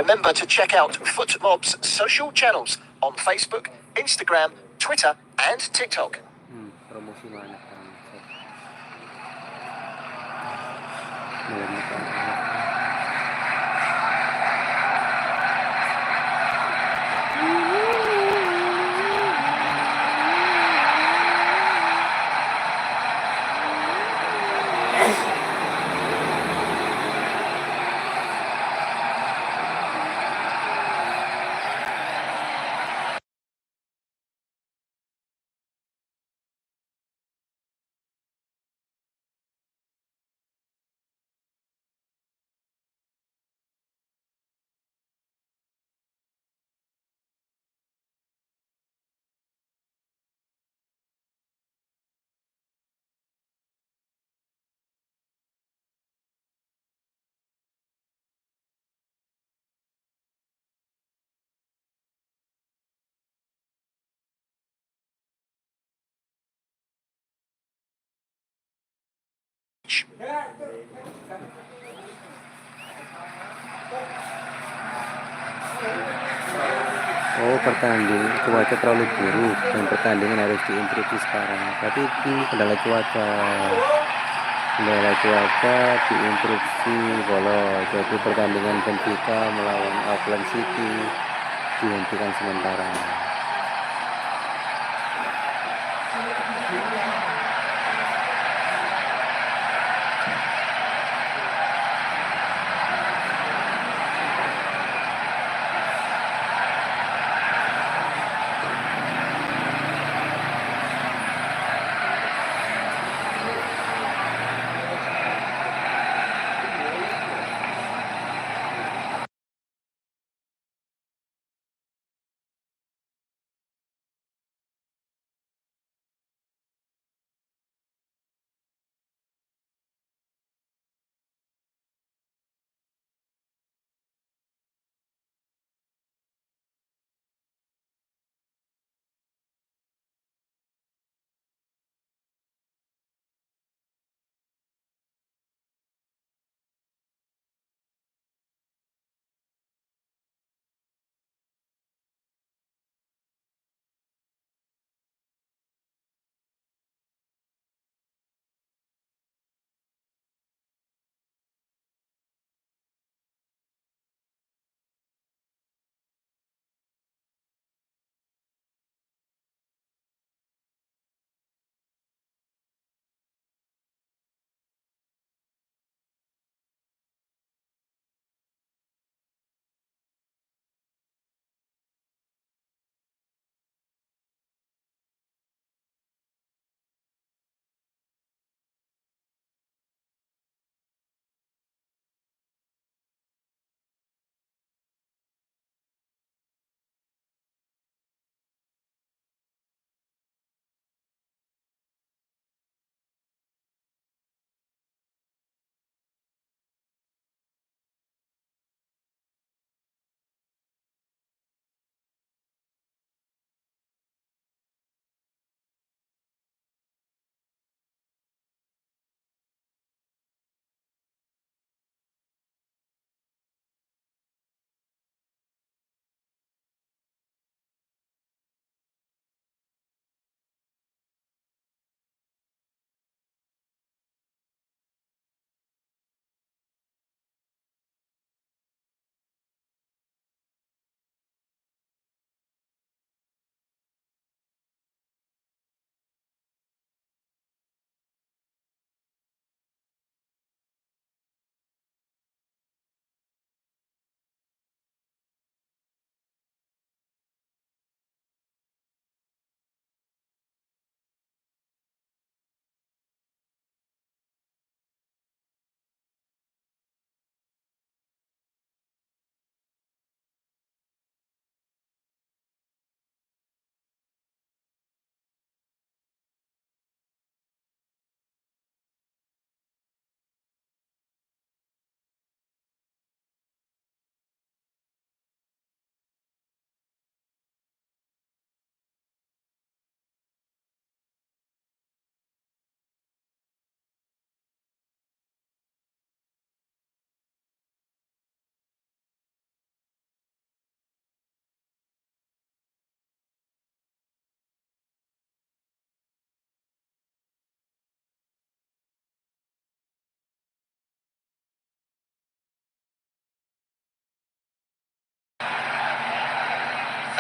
Remember to check out FootMob's social channels on Facebook, Instagram, Twitter, and TikTok. Promosi mana kan? pitch. Oh, cuaca terlalu buruk dan pertandingan harus diinterupsi sekarang. Tapi ini kendala cuaca diinterupsi bolos. Jadi pertandingan Benfica melawan Auckland City dihentikan sementara.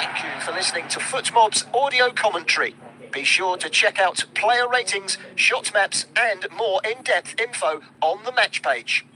Thank you for listening to FootMob's audio commentary. Be sure to check out player ratings, shot maps, and more in-depth info on the match page.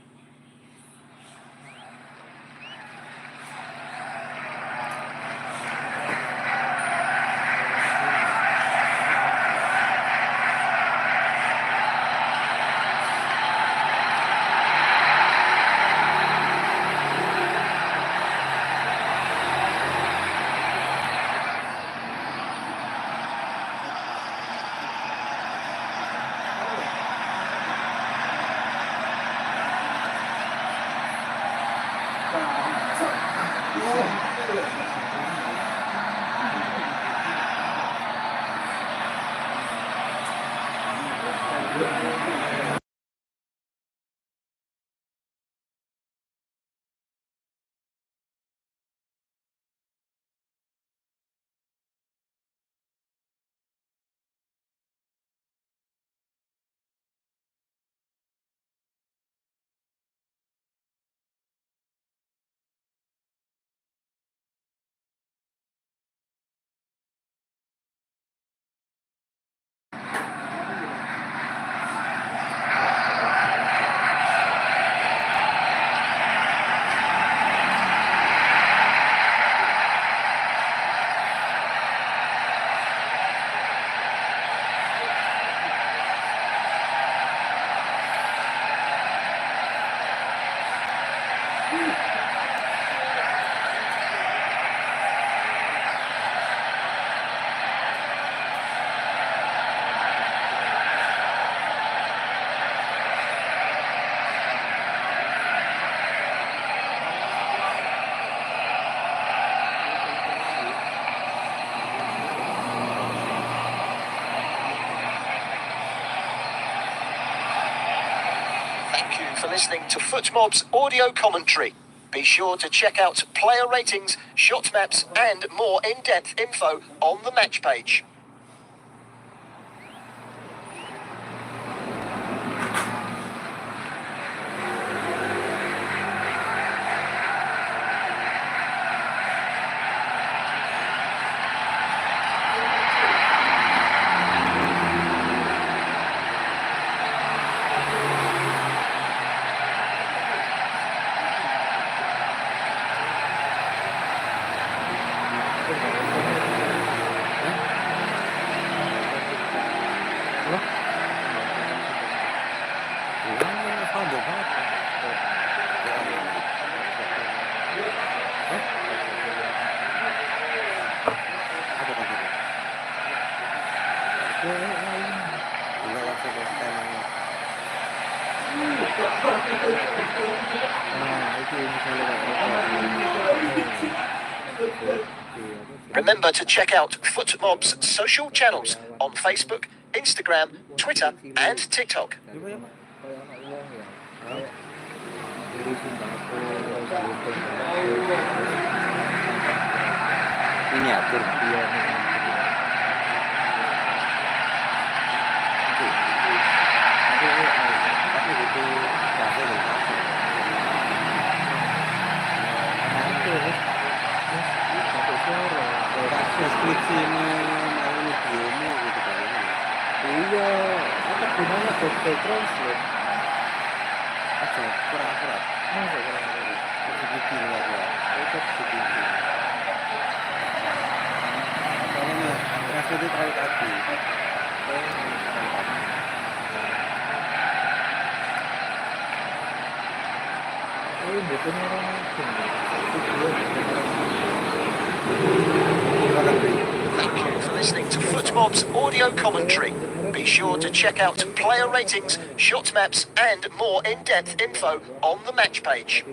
Thank you for listening to FootMob's audio commentary. Be sure to check out player ratings, shot maps, and more in-depth info on the match page. Valdo banget. Apa tadi? Enggak langsung ke scanning. Remember to check out FootMob's social channels on Facebook, Instagram, Twitter, and TikTok. Miniatur. Tapi itu bahasa deskripsi ini mau videomu gitu kan. Iya, apa gunanya Google Translate? Aja kurang akurat. Masa kurang akurat? Sedikit aja. Itu sedikit. Soalnya translate itu terlalu kaku. Oh, bukan orang asing. Itu dia bukan orang Thank you for listening to FootMob's audio commentary. Be sure to check out player ratings, shot maps, and more in-depth info on the match page.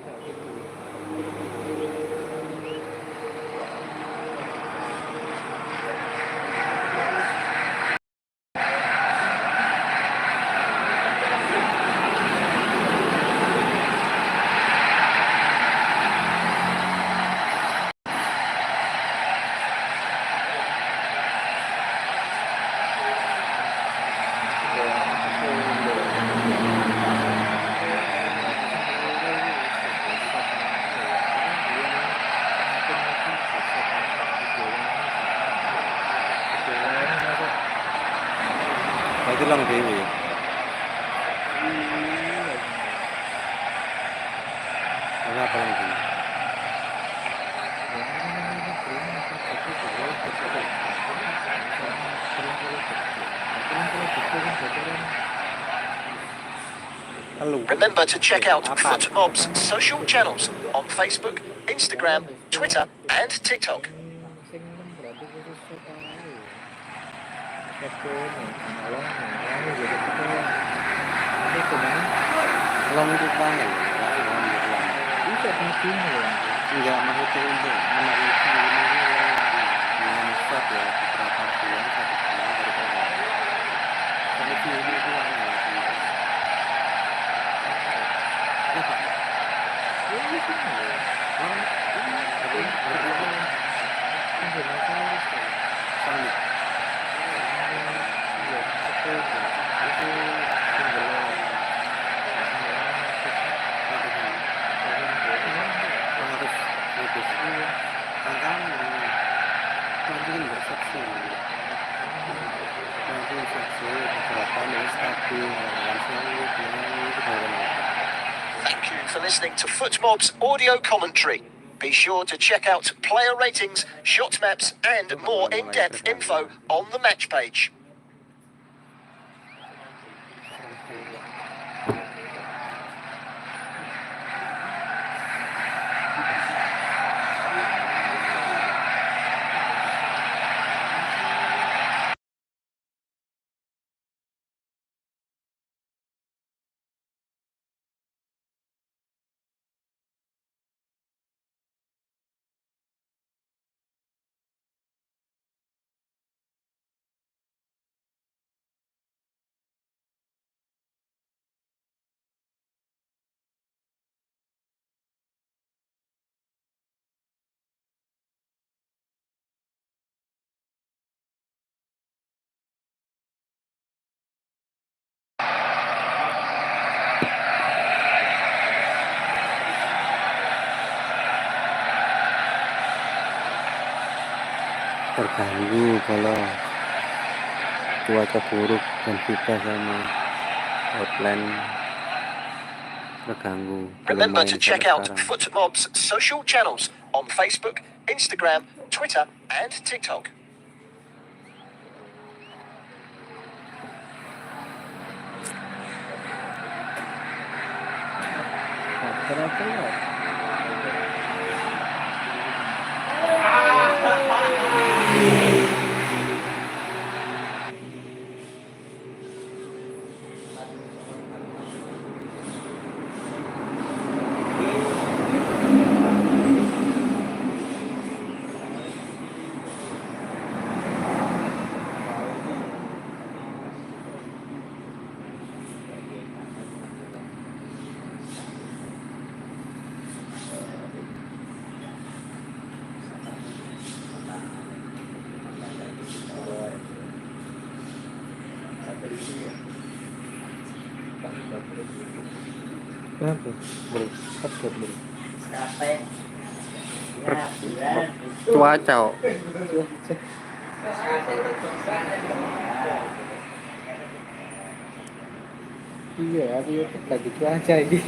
Itu lang dewe. Apa lagi? Remember to check out FootMob's social channels on Facebook, Instagram, Twitter, and TikTok. Long itu panel. bisa penting ya. Enggak maksudnya untuk menarikkan ini shot ya beberapa bulan satu bulan dari bawah. Kalau ini itu apa? Ya itu ya. Sambil Thank you for listening to FootMob's audio commentary. Be sure to check out player ratings, shot maps, and more in-depth info on the match page. terganggu kalau cuaca buruk. Benfica sama Auckland terganggu, belum Remember main to sampai check out sekarang. FootMob's social channels on Facebook, Instagram, Twitter, and TikTok. Keras-keras. Kenapa? Bro, upset bro. Cuaca kok. Iya, aku ya terganggu cuaca ini.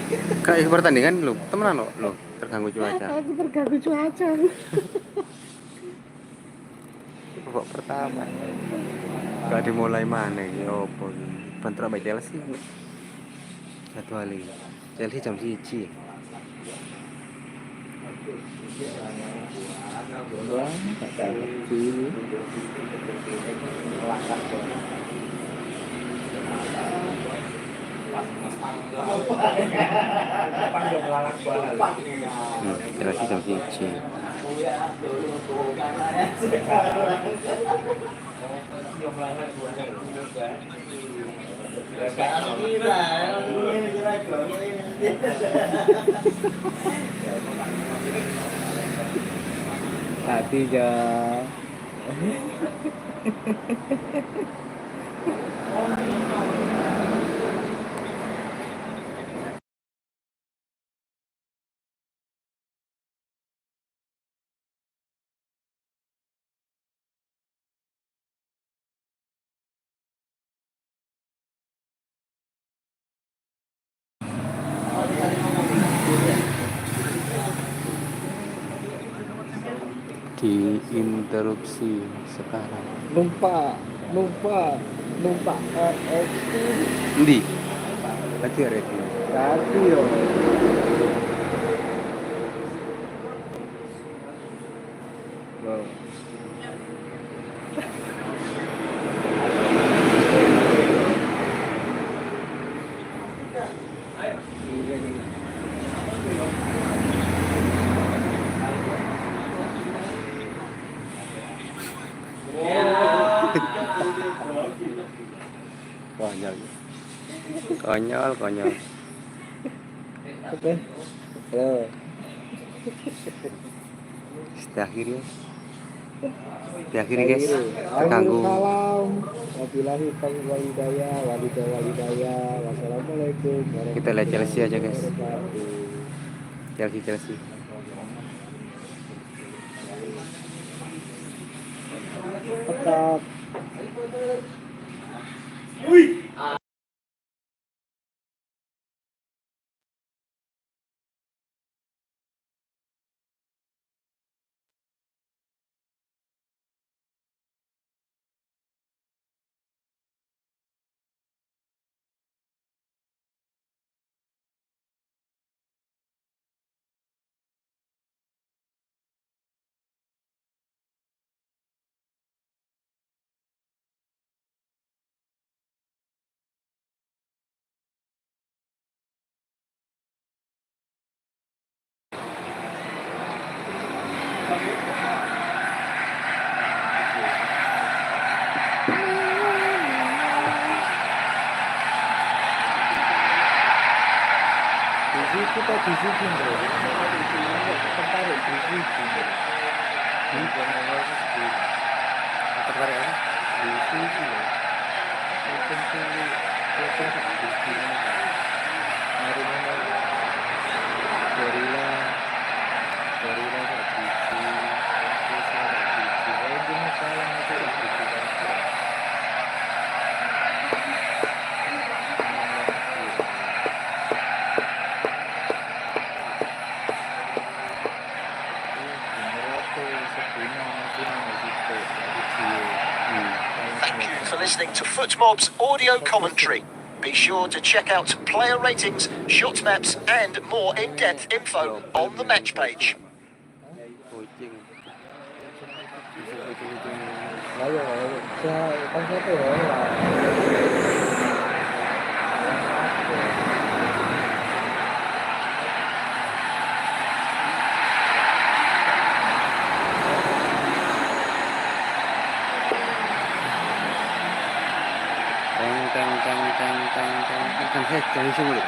Kayak pertandingan lu, temenan lo terganggu cuaca. Aku terganggu cuaca. Babak pertama. Gak dimulai mana ya opo iki. Bentrok sama Chelsea. Jadwal iki. Chelsea jam 1. Wah, tak ngerti. Chelsea jam 1. Tadi jam Diinterupsi sekarang. lupa RXT Endi? Lagi ada itu. tadi yo. Wow. Konyol. Konyol. Oke. Halo. Diakhiri ya. Diakhiri guys. Terganggu. Salam. Wabillahi taufiq wal hidayah. Wassalamualaikum Kita lihat Chelsea aja, guys. wabarakatuh. Chelsea. Tetap. Kita di sini bro. Tertarik di sini. Tertarik apa? Di sini loh. Kita di sini. Mari mana? Gorila tak di sini. Kita tak di sini. listening to Footmob's audio commentary. Be sure to check out player ratings, shot maps, and more in-depth info on the match page. Kucing. Lalu konsepnya lah. Teng teng teng teng teng teng. Kan saya jangan sungguh.